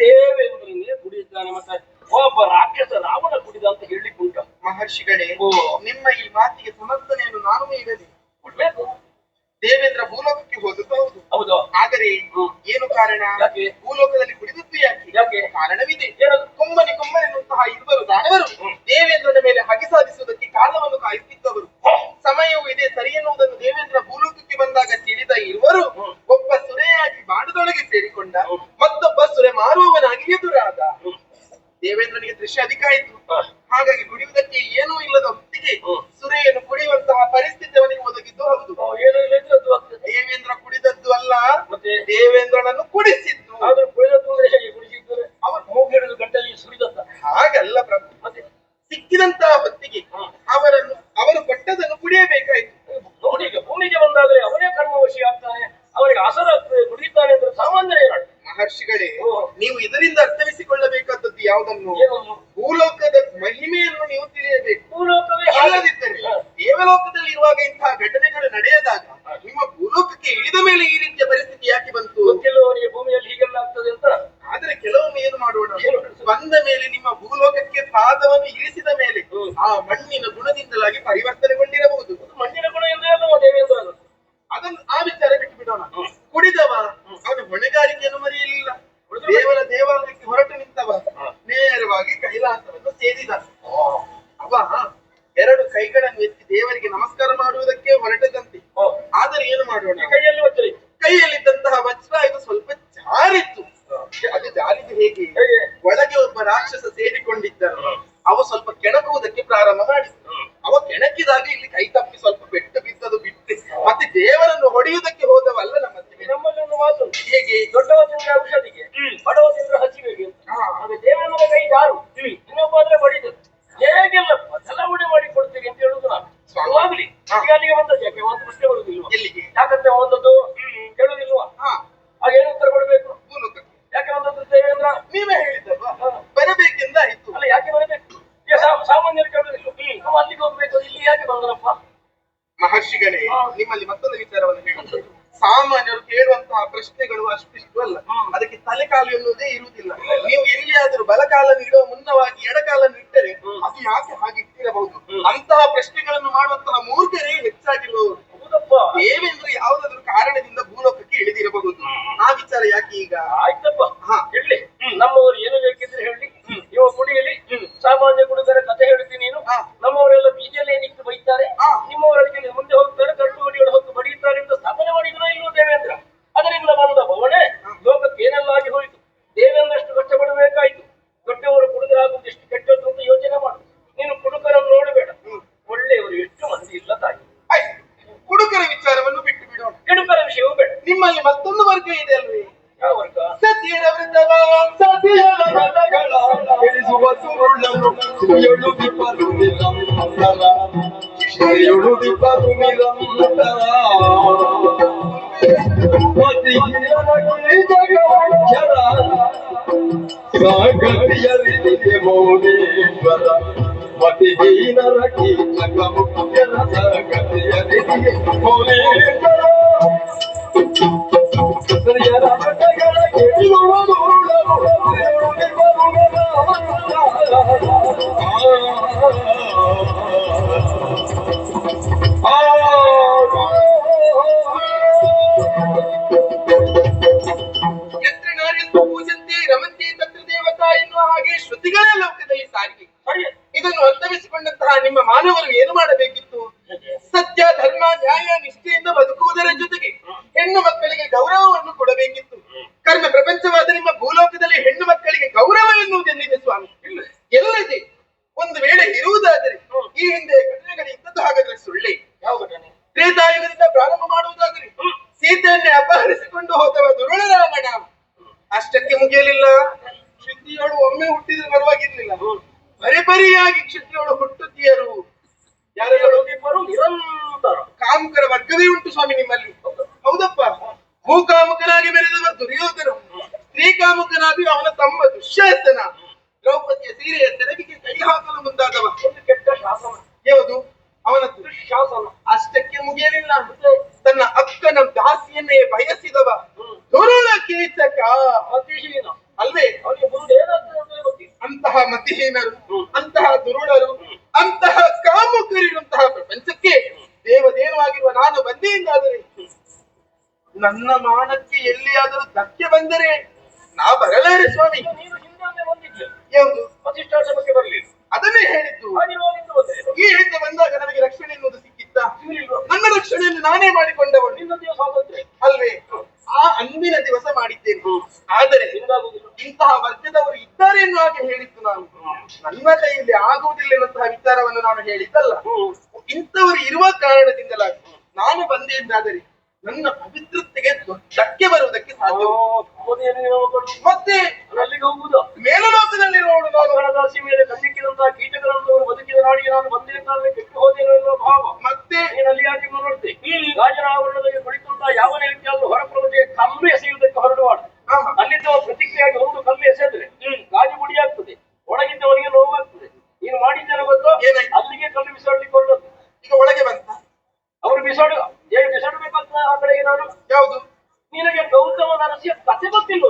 ದೇವೇಂದ್ರನೇ ಕುಡಿದಿದ್ದಾನೆ. ಮತ್ತೆ ಒಬ್ಬ ರಾಕ್ಷಸ ರಾವಣ ಕುಡಿದ ಅಂತ ಹೇಳಲಿಕ್ಕೆ ಉಂಟ. ಮಹರ್ಷಿಗಳೇ, ನಿಮ್ಮ ಈ ಮಾತಿಗೆ ಸಮರ್ಥನೆಯನ್ನು ನಾನು ನೀಡಲಿ. ದೇವೇಂದ್ರ ಭೂಲೋಕಕ್ಕೆ ಹೋದದ್ದು ಹೌದು. ಹೌದು. ಆದರೆ ಏನು ಕಾರಣ? ಭೂಲೋಕದಲ್ಲಿ ಕುಡಿದದ್ದು ಯಾಕೆ? ಕಾರಣವಿದೆ. ಕೊಮ್ಮನೆನ್ನುವಂತಹ ಇರುವರು ದಾನವರು ದೇವೇಂದ್ರನ ಮೇಲೆ ಹಗೆ ಸಾಧಿಸುವುದಕ್ಕೆ ಕಾಲವನ್ನು ಕಾಯುತ್ತಿದ್ದವರು. ಸಮಯವೂ ಇದೆ ಸರಿ ಎನ್ನುವುದನ್ನು ದೇವೇಂದ್ರ ಭೂಲೋಕಕ್ಕೆ ಬಂದಾಗ ತಿಳಿದ ಇರುವರು ಒಬ್ಬ ಸುರೆಯಾಗಿ ಬಾಣದೊಳಗೆ ಸೇರಿಕೊಂಡ, ಮತ್ತೊಬ್ಬ ಸುರೆ ಮಾರುವವನಾಗಿ ಎದುರಾದ. ದೇವೇಂದ್ರನಿಗೆ ದೃಶ್ಯ ಅಧಿಕ ಆಯಿತು. ಹಾಗಾಗಿ ಕುಡಿಯುವುದಕ್ಕೆ ಏನೂ ಇಲ್ಲದ ಹೊತ್ತಿಗೆ ಸುರೆಯನ್ನು ಕುಡಿಯುವಂತಹ ಪರಿಸ್ಥಿತಿ ಅವನಿಗೆ ಒದಗಿದ್ದು ಹೌದು. ದೇವೇಂದ್ರ ಕುಡಿದದ್ದು ಅಲ್ಲ, ದೇವೇಂದ್ರನನ್ನು ಕುಡಿಸಿದ್ದು. ಆದ್ರೆ ಕುಡಿದದ್ದು ಅಂದ್ರೆ ಹೇಗೆ ಕುಡಿಸಿದ್ದಾರೆ? ಅವರು ಮೂಗಿಡಿದು ಗಂಟಲ್ಲಿ ಸುರಿದತ್ತ ಹಾಗಲ್ಲ ಪ್ರಭು. ಮತ್ತೆ ಸಿಕ್ಕಿದಂತಹ ಹೊತ್ತಿಗೆ ಅವರು ಕೊಟ್ಟದನ್ನು ಕುಡಿಯಬೇಕಾಯಿತು. ನೋಡಿ, ಈಗ ಭೂಮಿಗೆ ಬಂದಾದ್ರೆ ಅವನೇ ಕರ್ಮವಶಿ ಆಗ್ತಾನೆ, ಅವರಿಗೆ ಅಸರಾಗ್ತದೆ, ಕುಡಿಯುತ್ತಾನೆ ಅಂದ್ರೆ ಸಾಮಾನ್ಯರೇ ಹೇಳ. ಮಹರ್ಷಿಗಳೇ, ನೀವು ಇದರಿಂದ ಅರ್ಥವಿಸಿಕೊಳ್ಳಬೇಕಾದದ್ದು ಯಾವುದನ್ನು? ಭೂಲೋಕದ ಮಹಿಮೆಯನ್ನು ನೀವು ತಿಳಿಯಬೇಕು. ಭೂಲೋಕವೇ ಅಲ್ಲದಿದ್ದರೆ ದೇವಲೋಕದಲ್ಲಿ ಇರುವಾಗ ಇಂತಹ ಘಟನೆಗಳು ನಡೆಯದಾಗ ನಿಮ್ಮ ಭೂಲೋಕಕ್ಕೆ ಇಳಿದ ಮೇಲೆ ಈ ರೀತಿಯ ಪರಿಸ್ಥಿತಿ ಯಾಕೆ ಬಂತು? ಕೆಲವರಿಗೆ ಭೂಮಿಯಲ್ಲಿ ಹೀಗೆಲ್ಲ ಆಗ್ತದೆ ಅಂತ. ಆದ್ರೆ ಕೆಲವೊಮ್ಮೆ ಏನು ಮಾಡೋಣ, ಬಂದ ಮೇಲೆ ನಿಮ್ಮ ಭೂಲೋಕಕ್ಕೆ ಪಾದವನ್ನು ಇರಿಸಿದ ಮೇಲೆ ಆ ಮಣ್ಣಿನ ಗುಣದಿಂದಲಾಗಿ ಪರಿವರ್ತನೆಗೊಂಡಿರಬಹುದು. ಮಣ್ಣಿನ ಗುಣ ಎಂದ್ರೆ ದೇವೇಂದ್ರ ಅದನ್ನು ಆ ವಿಚಾರ ಬಿಟ್ಟು ಬಿಡೋಣ. ಕುಡಿದವ ಅವನ ಹೊಣೆಗಾರಿಕೆಯನ್ನು ಮರೆಯಲಿಲ್ಲ. ದೇವರ ದೇವಾಲಯಕ್ಕೆ ಹೊರಟು ನಿಂತವ ನೇರವಾಗಿ ಕೈಲಾಸವನ್ನು ಸೇರಿದ. ಅವ ಎರಡು ಕೈಗಳನ್ನು ಎತ್ತಿ ದೇವರಿಗೆ ನಮಸ್ಕಾರ ಮಾಡುವುದಕ್ಕೆ ಹೊರಟದಂತೆ. ಆದರೆ ಏನು ಮಾಡೋಣ, ಕೈಯಲ್ಲಿದ್ದಂತಹ ವಜ್ರ ಇದು ಸ್ವಲ್ಪ ಜಾರಿತ್ತು. ಅದು ಜಾರಿದು ಹೇಗೆ? ಒಳಗೆ ಒಬ್ಬ ರಾಕ್ಷಸ ಸೇರಿಕೊಂಡಿದ್ದ. ಅವ ಸ್ವಲ್ಪ ಕೆಣಕುವುದಕ್ಕೆ ಪ್ರಾರಂಭ ಮಾಡಿದ. ಅವ ಕೆಣಕಿದಾಗ ಇಲ್ಲಿ ಕೈ ತಪ್ಪಿ ಸ್ವಲ್ಪ ಪೆಟ್ಟು ಬಿದ್ದದು ಬಿಟ್ಟು ಮತ್ತೆ ದೇವರನ್ನು ಹೊಡೆಯುವುದಕ್ಕೆ ಹೋದವಲ್ಲ. ನಮ್ಮಲ್ಲಿ ಒಂದು ಮಾತು, ಹೇಗೆ ದೊಡ್ಡವ ತಿಂದ್ರೆ ಔಷಧಿಗೆ, ಬಡವ ತಿಂದ್ರೆ ಹಸಿವೆಗೆ. ದೇವರನ್ನ ಕೈ ಜಾರು, ಇನ್ನೊಬ್ಬ ಆದ್ರೆ ಬಡಿದು ಹೇಗೆಲ್ಲ ಬದಲಾವಣೆ ಮಾಡಿ ಕೊಡ್ತೀರಿ ಅಂತ ಹೇಳುದು ನಾನು. ಆಗ್ಲಿ, ಈಗ ಅಲ್ಲಿಗೆ ಬಂದದ್ದು ಯಾಕೆ? ಒಂದು ಪ್ರಶ್ನೆ ಬರುದಿಲ್ವಾ? ಎಲ್ಲಿಗೆ ಯಾಕಂತ ಒಂದದ್ದು ಹೇಳುದಿಲ್ವಾ? ಹಾಗೇನು ಉತ್ತರ ಕೊಡ್ಬೇಕು? ಭೂಲೋಕಕ್ಕೆ ಯಾಕೆ ಒಂದದ್ದು ದೇವೇಂದ್ರ ನೀವೇ ಹೇಳಿದ್ದಲ್ವಾ ಬರಬೇಕೆಂದು ಕೇಳುವಂತಹ ಪ್ರಶ್ನೆಗಳು ಅಷ್ಟಿಷ್ಟು ಅಲ್ಲ. ಅದಕ್ಕೆ ತಲೆ ಕಾಲು ಎನ್ನುವುದೇ ಇರುವುದಿಲ್ಲ. ನೀವು ಎಲ್ಲಿಯಾದರೂ ಬಲಕಾಲನ್ನು ಇಡುವ ಮುನ್ನವಾಗಿ ಎಡಕಾಲನ್ನು ಇಟ್ಟರೆ ಅದು ಯಾಕೆ ಹಾಗೆ ಇಟ್ಟಿರಬಹುದು. ಅಂತಹ ಪ್ರಶ್ನೆಗಳನ್ನು ಮಾಡುವಂತಹ ಮೂರ್ಖರೇ ಹೆಚ್ಚಾಗಿರುವವರು. ದೇವೇಂದ್ರ ಯಾವುದಾದ್ರೂ ಕಾರಣದಿಂದ ಭೂಲೋಕಕ್ಕೆ ಇಳಿದಿರಬಹುದು. ಆ ವಿಚಾರ ಯಾಕೆ ಈಗ? ಆಯ್ತಪ್ಪ, ಹೇಳಿ. ನಮ್ಮವರು ಏನು ಬೇಕಿದ್ರೆ ಹೇಳಿ. ಇವ ಕುಡಿಯಲಿ, ಸಾಮಾನ್ಯ ಕುಡುಗರ ಕಥೆ ಹೇಳ್ತೀನಿ. ನೀನು ನಮ್ಮವರೆಲ್ಲ ಬೀದಿಯಲ್ಲಿ ಏನಿತ್ತು ಬೈತಾರೆ, ನಿಮ್ಮವರಿಗೆ ಮುಂದೆ ಹೋಗ್ತಾರೆ, ಕಟ್ಟು ಗಡಿಗಳು ಹೋಗಿ ಬಡಿಯುತ್ತಾರೆ ಅಂತ ಸ್ಥಾಪನೆ ಮಾಡಿದ್ರು ಇಲ್ಲೂ ದೇವೇಂದ್ರ. ಅದರಿಂದ ಬಂದ ಭವನೆ ಲೋಕಕ್ಕೆ ಏನೆಲ್ಲಾಗಿ ಹೋಯಿತು. ದೇವೇಂದ್ರಷ್ಟು ಕಷ್ಟಪಡಬೇಕಾಯ್ತು. ದೊಡ್ಡವರು ಕುಡುಗರಾಗುವುದು ಎಷ್ಟು ಕೆಟ್ಟದ್ದು ಅಂತ ಯೋಚನೆ ಮಾಡು. ನೀನು ಕುಡುಕರನ್ನು ನೋಡಬೇಡ, ಒಳ್ಳೆಯವರು ಎಷ್ಟು ಮಂದಿ ಇಲ್ಲ ತಾಯಿ. ಕುಡುಕರ ವಿಚಾರವನ್ನು ಬಿಟ್ಟು ಬಿಡೋಣ, ಕೆಡುಕರ ವಿಷಯವೂ ಬೇಡ. ನಿಮ್ಮಲ್ಲಿ ಮತ್ತೊಂದು ವರ್ಗ ಇದೆ ಅಲ್ವೇ? ಯಾವ ವರ್ಗ? ಸತಿಯರ ವೃಂದವ, ಸತಿಯರ ವೃಂದಗಳ ಎಣಿಸುವ ಸುರುಳನು ಸುಳಿಯೊಳುದಿಬ್ಬರು ನಿರಂತರ, ಸುಳಿಯೊಳುದಿಬ್ಬರು ನಿರಂತರ. ಪತಿಯರಗೆ ಜಗವಕ್ಷರ ಸಾಗತಿಯರಿಗೆ ಮೌನೇಶ್ವರ, ಮತಿಹೀನರ ಕೀಚಕ ಮುಖ್ಯರ ಸಾಗತಿಯರಿಗೆ ಮೌನೇಶ್ವರ. ಸ್ತ್ರೀಯರ ಮಠಗಳ ಗೆಲ್ಲುವುದು ಪೂಜಂತೆ ರಮಂತೆ ತತ್ರ ದೇವತಾ ಎನ್ನುವ ಹಾಗೆ ಶ್ರುತಿಗಳ ಲೋಕದಲ್ಲಿ ಸಾರಿಗೆ. ಇದನ್ನು ಅರ್ಥವಿಸಿಕೊಂಡಂತಹ ನಿಮ್ಮ ಮಾನವರು ಏನು ಮಾಡಬೇಕಿತ್ತು? ಸತ್ಯ, ಧರ್ಮ, ನ್ಯಾಯ, ನಿಷ್ಠೆಯಿಂದ ಬದುಕುವುದರ ಜೊತೆಗೆ ಹೆಣ್ಣು ಮಕ್ಕಳಿಗೆ ಗೌರವವನ್ನು ಕೊಡಬೇಕಿತ್ತು. ಕರ್ಮ ಪ್ರಪಂಚವಾದ ನಿಮ್ಮ ಭೂಲೋಕದಲ್ಲಿ ಹೆಣ್ಣು ಮಕ್ಕಳಿಗೆ ಗೌರವ ಎನ್ನುವುದೆಲ್ಲಿದೆ ಸ್ವಾಮಿ? ಎಲ್ಲದೆ. ಒಂದು ವೇಳೆ ಇರುವುದಾದರೆ ಈ ಹಿಂದೆ ಘಟನೆಗಳು ಇದ್ದದ್ದು ಹಾಗಾದ್ರೆ ಸುಳ್ಳೆ. ಯಾವ ಘಟನೆ? ತ್ರೇತಾಯುಗದಿಂದ ಪ್ರಾರಂಭ ಮಾಡುವುದಾದರೆ ಸೀತೆಯನ್ನೇ ಅಪಹರಿಸಿಕೊಂಡು ಹೋದವ ದುರುಳರಾಮಣ ಅಷ್ಟಕ್ಕೆ ಮುಗಿಯಲಿಲ್ಲ. ಕ್ಷಿತಿಯೋಳು ಒಮ್ಮೆ ಹುಟ್ಟಿದ್ರೆ ಪರವಾಗಿರ್ಲಿಲ್ಲ, ಪರಿಪರಿಯಾಗಿ ಕ್ಷಿತಿಯೋಳು ಹುಟ್ಟುತ್ತೀಯರು. ಯಾರೆಲ್ಲರೂ ನಿರಂತರ ಕಾಮುಕರ ವರ್ಗವೇ ಉಂಟು ಸ್ವಾಮಿ ನಿಮ್ಮಲ್ಲಿ. ಹೌದಪ್ಪ. ಭೂಕಾಮುಕನಾಗಿ ಮೆರೆದವ ದುರ್ಯೋಧನ, ಸ್ತ್ರೀಕಾಮುಕನಾಗಿ ಅವನ ತಮ್ಮ ದುಶ್ಯಾಸನ, ದ್ರೌಪದಿಯ ಸೀರೆಯ ತೆರವಿಗೆ ಕೈ ಹಾಕಲು ಮುಂದಾದವ. ಒಂದು ಕೆಟ್ಟ ಶಾಸನ. ಯಾವುದು? ಅವನ ದುಶ್ಯಾಸನ. ಅಷ್ಟಕ್ಕೆ ಮುಗಿಯಲಿಲ್ಲ. ತನ್ನ ಅಕ್ಕನ ದಾಸಿಯನ್ನೇ ಬಯಸಿದವ ದುರುಳ ಕೀಚಕ, ಮತಿಹೀನ ಅಲ್ವೇ? ಅವನಿಗೆ ಮುಂದೆ ಏನಾಗ್ತದೆ ಅಂತ ಗೊತ್ತಿಲ್ಲ. ಅಂತಹ ಮತಿಹೀನರು, ಅಂತಹ ದುರುಳರು, ಅಂತಹ ಕಾಮುಕರಿರುವಂತಹ ಪ್ರಪಂಚಕ್ಕೆ ದೇವದೇವವಾಗಿರುವ ನಾನು ಬಂದೆ ಎಂದಾದರೆ ನನ್ನ ಮಾನಕ್ಕೆ ಎಲ್ಲಿಯಾದರೂ ಧಕ್ಕೆ ಬಂದರೆ ನಾ ಬರಲಾರೆ ಸ್ವಾಮಿ. ನೀನು ಹಿಂದೆ ಬಂದಿದ್ದೆ. ಯಾವುದು? ಪ್ರತಿಷ್ಠಾಶ್ರಮಕ್ಕೆ ಬರಲಿಲ್ಲ. ಅದನ್ನೇ ಹೇಳಿದ್ದು. ಈ ಹಿಂದೆ ಬಂದಾಗ ನನಗೆ ರಕ್ಷಣೆ ಎನ್ನುವುದು ಸಿಕ್ಕಿತ್ತ? ನನ್ನ ರಕ್ಷಣೆಯನ್ನು ನಾನೇ ಮಾಡಿಕೊಂಡವನು. ನಿನ್ನದೇ ಸ್ವಾತಂತ್ರ್ಯ ಅಲ್ವೇ? ಆ ಅಂದಿನ ದಿವಸ ಮಾಡಿದ್ದೇನೆ. ಆದರೆ ಇಂತಹ ವರ್ಗದವರು ಇದ್ದಾರೆ ಎನ್ನುವ ಹಾಗೆ ಹೇಳಿದ್ದು ನಾನು. ನನ್ನ ಕೈಯಲ್ಲಿ ಆಗುವುದಿಲ್ಲ ಎನ್ನುವಂತಹ ವಿಚಾರವನ್ನು ನಾನು ಹೇಳಿದ್ದಲ್ಲ. ಇಂಥವರು ಇರುವ ಕಾರಣದಿಂದಲಾಗಿ ನಾನು ಬಂದೆ ಎಂದಾದರೆ ನನ್ನ ಪವಿತ್ರತೆಗೆ ಧಕ್ಕೆ ಬರುವುದಕ್ಕೆ ಸಾಧ್ಯ. ಮತ್ತೆ ಅಲ್ಲಿಗೆ ಹೋಗುವುದು ಮೇಲಲೋಕದಲ್ಲಿರೋಳು ನಾನು ಹಣದಾಸಿ ಮೇಲೆ ಕಣ್ಣಿಕ್ಕಿದಂತಹ ಕೀಟಗಳನ್ನು ಬದುಕಿದ ನಾಡಿಗೆ ನಾನು ಬಂದೆ ಅಂತ ಕೆಟ್ಟು ಹೋದೇನೋ ಎನ್ನುವ ಭಾವ. ಮತ್ತೆ ನೀನು ಅಲ್ಲಿ ಯಾಕೆ ನೋಡ್ತೆ? ರಾಜನ ಆವರಣದಲ್ಲಿ ಕುಳಿತಂತಹ ಯಾವ ರೀತಿಯಾದ್ರೂ ಹೊರಪ್ರಭುಗೆ ಕಲ್ಲು ಎಸೆಯುವುದಕ್ಕೆ ಹೊರಡುವಾಡ. ಅಲ್ಲಿದ್ದವ ಪ್ರತಿಕ್ರಿಯೆಯಾಗಿ ಒಂದು ಕಲ್ಲು ಎಸೆದ್ರೆ ಗಾಜು ಗುಡಿ ಆಗ್ತದೆ, ಒಳಗಿದ್ದವನಿಗೆ ನೋವಾಗ್ತದೆ. ನೀನು ಮಾಡಿದ್ದೇನೆ ಗೊತ್ತೋ? ಅಲ್ಲಿಗೆ ಕಲ್ಲು ಬಿಸಾಡ್ಲಿಕ್ಕೆ ಹೊರಡೋದು. ಈಗ ಒಳಗೆ ಬಂತ ಅವರು ಬಿಸಾಡು ಹೇಗೆ ಬಿಸಾಡಬೇಕಂತ ಆ ಕಡೆಗೆ ನಾನು. ಯಾವುದು? ನಿನಗೆ ಗೌತಮ ನರಸಿಂಹ ಕಥೆ ಗೊತ್ತಿಲ್ಲ.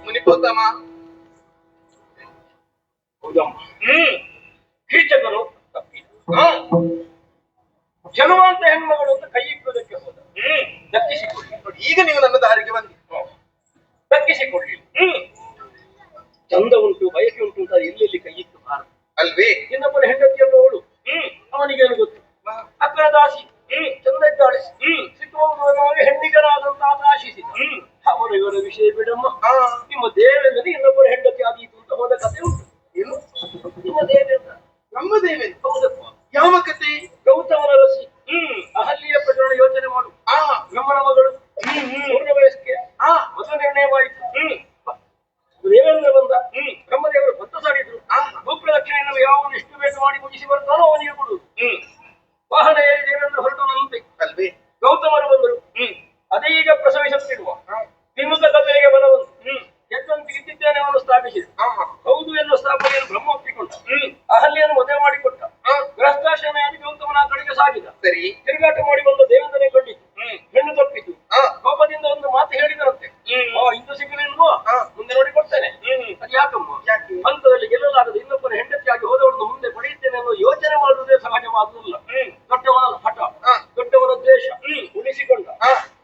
ಮುನಿಪೋತಮ ಕೀಚಕರು ಜನುವಂತ ಹೆಣ್ಮಗಳು ಅಂತ ಕೈ ಇಕ್ಕುವುದಕ್ಕೆ ಹೋದ. ದಕ್ಕಿಸಿಕೊಳ್ಳಿ. ಈಗ ನೀವು ನನ್ನ ದಾರಿಗೆ ಬಂದಿ. ದಕ್ಕಿಸಿಕೊಳ್ಳಿ. ಚಂದ ಉಂಟು, ಬಯಕೆ ಉಂಟು ಅಂತ ಎಲ್ಲೆಲ್ಲಿ ಕೈ ಇತ್ತು ಬಾರದು ಅಲ್ವೇ? ಇನ್ನೊಬ್ಬನ ಹೆಂಡತಿಯನ್ನು ಅವಳು. ಅವನಿಗೇನು ಗೊತ್ತು? ಅಕ್ಕನ ದಾಸಿ ಚಂದ ಇದ್ದಾಳೆ. ಸಿಕ್ಕುವ ಹೆಣ್ಣಿಗರಾದಂತ ಆಶಿಸಿದ. ಅವರು ಇವರ ವಿಷಯ ಬಿಡಮ್ಮ. ಆ, ನಿಮ್ಮ ದೇವೇಂದ್ರ ಇನ್ನೊಬ್ಬರ ಹೆಂಡತಿ ಆದೀತು ಅಂತ ಹೋದ ಕಥೆ ಉಂಟು. ಏನು ನಿಮ್ಮ ದೇವೇಂದ್ರ ನಮ್ಮ ದೇವೇಂದ್ರ? ಹೌದಪ್ಪ. ಯಾವ ಕತೆ? ಗೌತಮನ ರಸಿ. ಅಹಲ್ಯ ಪ್ರಕರಣ ಯೋಚನೆ ಮಾಡು. ಆ ಬ್ರಹ್ಮನ ಮಗಳು ಪೂರ್ಣ ವಯಸ್ಕೆ. ಆ ಮೊದಲ ನಿರ್ಣಯವಾಯಿತು. ದೇವೇಂದ್ರ ಬಂದ. ಬ್ರಹ್ಮದೇವರು ಭತ್ತ ಸಾರಿದ್ರು. ಭೂಪ್ರದಕ್ಷಿಣೆಯನ್ನು ಯಾವನು ಎಷ್ಟು ಬೇಗ ಮಾಡಿ ಮುಗಿಸಿ ಬರ್ತಾನೋ ಅವನಿಗೆ ಕೊಡುವುದು. ವಾಹನ ಏರಿ ದೇವೇಂದ್ರ ಹೊರಟನಂತೆ. ಅಲ್ವೇ? ಗೌತಮರು ಬಂದರು. ಅದೀಗ ಪ್ರಸವಿಸುತ್ತಿರುವ ವಿಮುಖ ಕಥೆಗೆ ಬಲವಂತು ಎದ್ದಂತೆ ಇದ್ದಿದ್ದೇನೆ ಅವನು ಸ್ಥಾಪಿಸಿದ. ಹೌದು ಎನ್ನುವ ಸ್ಥಾಪನೆಯನ್ನು ಬ್ರಹ್ಮ ಒಪ್ಪಿಕೊಂಡ. ಅಹಲ್ಯನ್ನು ಮದುವೆ ಮಾಡಿಕೊಟ್ಟ. ಗೃಹಸ್ಥಾಶ್ರಮೆಯಾಗಿ ಗೌತಮನ ಆ ಕಡೆಗೆ ಸಾಗಿದ. ಸರಿ. ತಿರುಗಾಟ ಮಾಡಿ ಬಂದ ದೇವೇಂದ್ರನೇ ಕಂಡಿತು. ಹೆಣ್ಣು ತಪ್ಪಿತು. ಕೋಪದಿಂದ ಒಂದು ಮಾತು ಹೇಳಿದರಂತೆ. ಇಂದು ಸಿಗಲಿಲ್ವೋ ಮುಂದೆ ನೋಡಿ ಕೊಡ್ತೇನೆ. ಅದು ಯಾಕಮ್ಮ? ಯಾಕೆ? ಹಂತದಲ್ಲಿ ಗೆಲ್ಲಲಾಗದ ಇನ್ನೊಬ್ಬರ ಹೆಂಡತಿಯಾಗಿ ಹೋದವರನ್ನು ಮುಂದೆ ಪಡೆಯುತ್ತೇನೆ ಅನ್ನೋ ಯೋಚನೆ ಮಾಡುವುದೇ ಸಹಜವಾದುದಿಲ್ಲ. ದೊಡ್ಡವನ ಹಠ, ದೊಡ್ಡವನ ದ್ವೇಷ ಉಳಿಸಿಕೊಂಡ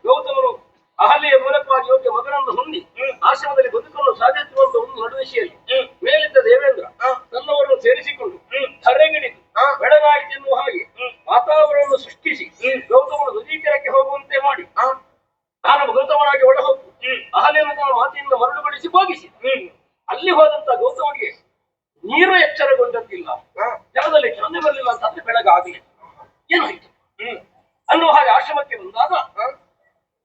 ಗೌತಮನು ಅಹಲ್ಯೆಯ ಮೂಲಕವಾಗಿ ಯೋಗ್ಯ ಮಗನನ್ನು ಹೊಂದಿ ಆಶ್ರಮದಲ್ಲಿ ಬದುಕನ್ನು ಸಾಧಿಸುವಂತ ಒಂದು ನಡುವಿಷಯಲ್ಲಿ ಮೇಲಿದ್ದ ದೇವೇಂದ್ರ ತನ್ನವರನ್ನು ಸೇರಿಸಿಕೊಂಡು ಧರೆಗಿಡಿದು ಬೆಳಗಾಯಿತು ಎನ್ನುವ ಹಾಗೆ ವಾತಾವರಣವನ್ನು ಸೃಷ್ಟಿಸಿ ಗೌತಮನು ನದೀತೀರಕ್ಕೆ ಹೋಗುವಂತೆ ಮಾಡಿ ನಾನು ಗೌತಮನಾಗಿ ಒಳಹೋಗು ಅಹಲ್ಯನ ತನ್ನ ಮಾತಿನಿಂದ ಮರಳುಗೊಳಿಸಿ ಭೋಗಿಸಿದ. ಅಲ್ಲಿ ಹೋದಂತ ಗೌತಮನಿಗೆ ನೀರು ಎಚ್ಚರಗೊಂಡಂತಿಲ್ಲ, ಜಲದಲ್ಲಿ ಚಂದೆ ಬರಲಿಲ್ಲ ಅಂತಂದ್ರೆ ಬೆಳಗಾಗಲಿ ಏನಾಯ್ತು ಅನ್ನುವ ಹಾಗೆ ಆಶ್ರಮಕ್ಕೆ ಬಂದಾಗ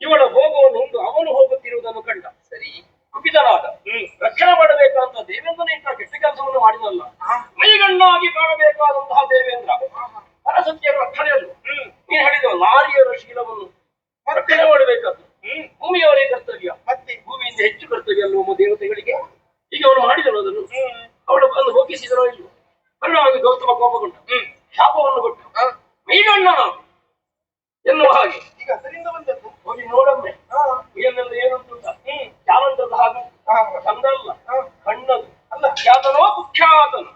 ಇವಳ ಭೋಗವನ್ನು ಉಂಡು ಅವನು ಹೋಗುತ್ತಿರುವುದನ್ನು ಕಂಡ. ಸರಿ. ಕುಪಿತನಾದ. ರಕ್ಷಣೆ ಮಾಡಬೇಕಂತ ದೇವೇಂದ್ರನ ಇಂತಹ ಕೆಟ್ಟ ಕೆಲಸವನ್ನು ಮಾಡಿದಲ್ಲ. ಮೈಗಣ್ಣಾಗಿ ಕಾಣಬೇಕಾದಂತಹ ದೇವೇಂದ್ರ ಪರಸತ್ಯರ ರಕ್ಷಣೆಯನ್ನು ನೀನು ಹೇಳಿದ ನಾರಿಯರ ಶೀಲವನ್ನು ರಕ್ಷಣೆ ಮಾಡಬೇಕಾದ್ದು ಭೂಮಿಯವರೇ ಕರ್ತವ್ಯ. ಮತ್ತೆ ಭೂಮಿಯಿಂದ ಹೆಚ್ಚು ಕರ್ತವ್ಯ ಅಲ್ಲವೋ ದೇವತೆಗಳಿಗೆ? ಈಗ ಅವನು ಮಾಡಿದನು ಅದನ್ನು. ಅವಳು ಬಂದು ಹೋಗಿಸಿದನೋ ಇಲ್ಲವೋ? ಪರಿಣಾಮವಾಗಿ ಗೌತಮ ಕೋಪಗೊಂಡ. ಶಾಪವನ್ನು ಕೊಟ್ಟು ಮೈಗಣ್ಣನ ಎನ್ನುವ ಹಾಗೆ ಈಗ ಅದರಿಂದ ಬಂದದ್ದು ಹೋಗಿ ನೋಡಮ್ಮೆ ಇದನ್ನೆಲ್ಲ ಏನುಂಟು ಚಾಲಂತದ ಹಾಗೆ ಚಂದಲ್ಲ ಕಣ್ಣದು ಅಲ್ಲ ಖ್ಯಾತನೋ ಕುಖ್ಯಾತನು.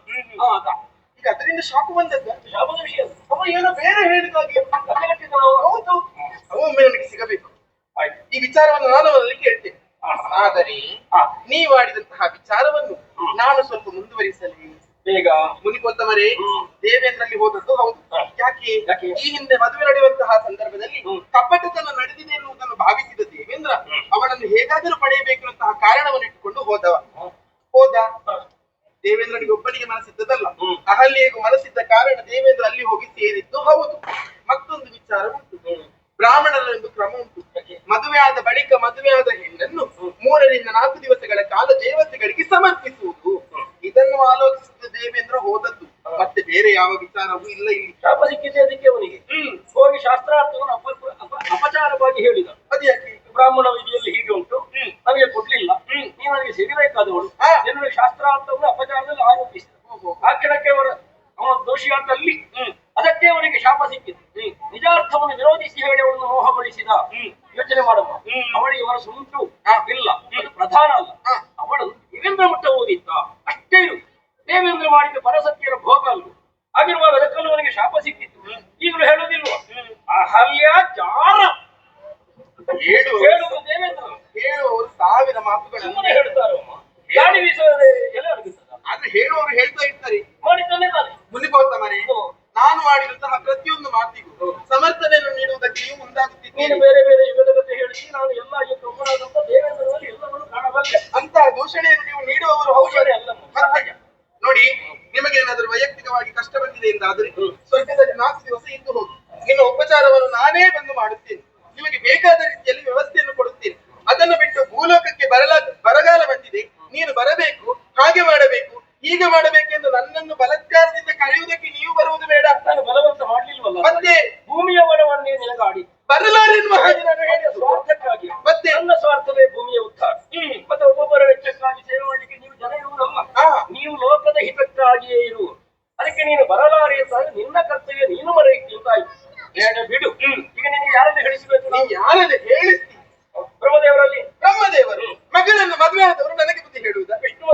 ಈಗ ಅದರಿಂದ ಶಾಪ ಬಂದದ್ದು. ಶಾಪದ ವಿಷಯ ಅವ ಏನೋ ಬೇರೆ ಹೇಳಿದಾಗೆ. ಹೌದು, ಒಮ್ಮೆ ನನಗೆ ಸಿಗಬೇಕು. ಈ ವಿಚಾರವನ್ನು ನಾನು ಅವರಲ್ಲಿ ಕೇಳ್ತೇನೆ. ಆದರೆ ನೀವಾಡಿದಂತಹ ವಿಚಾರವನ್ನು ನಾನು ಸ್ವಲ್ಪ ಮುಂದುವರಿಸಲಿ. ಬೇಗ ಮುನಿಕೊತ್ತಮರೇ, ದೇವೇಂದ್ರಲ್ಲಿ ಹೋದದ್ದು ಹೌದು. ಯಾಕೆ? ಈ ಹಿಂದೆ ಮದುವೆ ನಡೆಯುವಂತಹ ಸಂದರ್ಭದಲ್ಲಿ ಕಪಟತನ ನಡೆದಿದೆ ಎನ್ನುವುದನ್ನು ಭಾವಿಸಿದ ದೇವೇಂದ್ರ ಅವಳನ್ನು ಹೇಗಾದರೂ ಪಡೆಯಬೇಕೆನ್ನುವಂತಹ ಕಾರಣವನ್ನು ಇಟ್ಟುಕೊಂಡು ಹೋದ. ದೇವೇಂದ್ರನಿಗೆ ಒಬ್ಬನಿಗೆ ಮನಸ್ಸಿದ್ದದಲ್ಲ, ಅಹಲ್ಯೆಗೂ ಮನಸ್ಸಿದ್ದ ಕಾರಣ ದೇವೇಂದ್ರ ಅಲ್ಲಿ ಹೋಗಿ ಸೇರಿದ್ದು ಹೌದು. ಮತ್ತೊಂದು ವಿಚಾರ ಉಂಟು. ಬ್ರಾಹ್ಮಣರೆಂದು ಕ್ರಮ ಉಂಟು. ಮದುವೆಯಾದ ಬಳಿಕ ಮದುವೆಯಾದ ಹೆಣ್ಣನ್ನು 3 ರಿಂದ 4 ದಿವಸಗಳ ಕಾಲ ದೇವತೆಗಳಿಗೆ ಸಮರ್ಪಿಸುವುದು. ಇದನ್ನು ಆಲೋಚಿಸಿದ ದೇವೇಂದ್ರ ಹೋದದ್ದು, ಮತ್ತೆ ಬೇರೆ ಯಾವ ವಿಚಾರವೂ ಇಲ್ಲ. ಇಲ್ಲಿ ಶಾಪ ಸಿಕ್ಕಿದೆ ಅದಕ್ಕೆ ಅವನಿಗೆ. ಹೋಗಿ ಶಾಸ್ತ್ರಾರ್ಥವನ್ನು ಅಪಚಾರವಾಗಿ ಹೇಳಿದ. ಅದು ಯಾಕೆ? ಬ್ರಾಹ್ಮಣ ವಿಧಿಯಲ್ಲಿ ಹೀಗೆ ಉಂಟು, ನನಗೆ ಕೊಡ್ಲಿಲ್ಲ, ನೀವು ನನಗೆ ಸಿಗಬೇಕಾದವಳು ಎನ್ನುವ ಶಾಸ್ತ್ರಾರ್ಥವನ್ನು ಅಪಚಾರದಲ್ಲಿ ಆರೋಪಿಸಿದ. ಆ ಕ್ಷಣಕ್ಕೆ ಅವನ ದೋಷಿಯಾದಲ್ಲಿ ಅದಕ್ಕೆ ಅವನಿಗೆ ಶಾಪ ಸಿಕ್ಕಿತು. ನಿಜಾರ್ಥವನ್ನು ವಿರೋಧಿಸಿ ಹೇಳಿ ಅವಳನ್ನು ಮೋಹಗೊಳಿಸಿದ. ಯೋಚನೆ ಮಾಡಮ್ಮ, ಅವಳಿಗೆ ಅವರ ಸುಂಟು ಇಲ್ಲ, ಅದು ಪ್ರಧಾನ ಅಲ್ಲ. ಅವಳು ದೇವೇಂದ್ರ ಮಟ್ಟ ಓದಿದ್ದ ಅಷ್ಟೇ ಇರು. ದೇವೇಂದ್ರ ಮಾಡಿದ ಪರಸತ್ಯರ ಭೋಗ ಅಲ್ಲ ಆಗಿರುವಾಗ ಅದಕ್ಕಲ್ಲೂ ಅವನಿಗೆ ಶಾಪ ಸಿಕ್ಕಿತ್ತು. ಈಗಲೂ ಹೇಳುವುದಿಲ್ವ? ಅಹಲ್ಯ ಜಾರ ಹೇಳುವುದು ದೇವೇಂದ್ರ. ಹೇಳುವವರು 1000 ಮಾತುಗಳನ್ನು ಹೇಳ್ತಾರಮ್ಮ. ಗಾಡಿ ಬೀಸೋದೇ ಎಲ್ಲ ಅಡಗುತ್ತದ. ಆದ್ರೆ ಹೇಳುವವರು ಹೇಳ್ತಾ ಇರ್ತಾರೆ. ಮಾಡಿದ್ದಾನೆ ತಾನೆ ಮುನಿಕೋತ್ತಮರೇ, ನಾನು ಮಾಡಿದಂತಹ ಪ್ರತಿಯೊಂದು ಮಾತಿಗೂ ಸಮರ್ಥನೆಯನ್ನು ನೀಡುವುದಕ್ಕೆ ನೀವು ಮುಂದಾಗುತ್ತಿದ್ದೀರಿ. ನೀನು ಬೇರೆ ಬೇರೆ ಯುಗದ ಕಥೆ ಹೇಳಿಸಿ ನಾನು ಎಲ್ಲ ಒಬ್ಬನಾದಂತ ದೇವೇಂದ್ರನಲ್ಲಿ ಎಲ್ಲವನ್ನು ಕಾಣಬಲ್ಲೆ. ಅಂತಹ ದೂಷಣೆಯನ್ನು ನೀವು ನೀಡುವವರು ಹೌದು ಅಲ್ಲ. ಮತ್ತೆ ನೋಡಿ, ನಿಮಗೇನಾದರೂ ವೈಯಕ್ತಿಕವಾಗಿ ಕಷ್ಟ ಬಂದಿದೆ ಎಂದಾದರೆ ಸ್ವರ್ಗದಲ್ಲಿ 4 ದಿವಸ ಇದ್ದು ಹೋಗಿ ನಿಮ್ಮ ಉಪಚಾರವನ್ನು ನಾನೇ ಬಂದು ಮಾಡುತ್ತೇನೆ. ನಿಮಗೆ ಬೇಕಾದ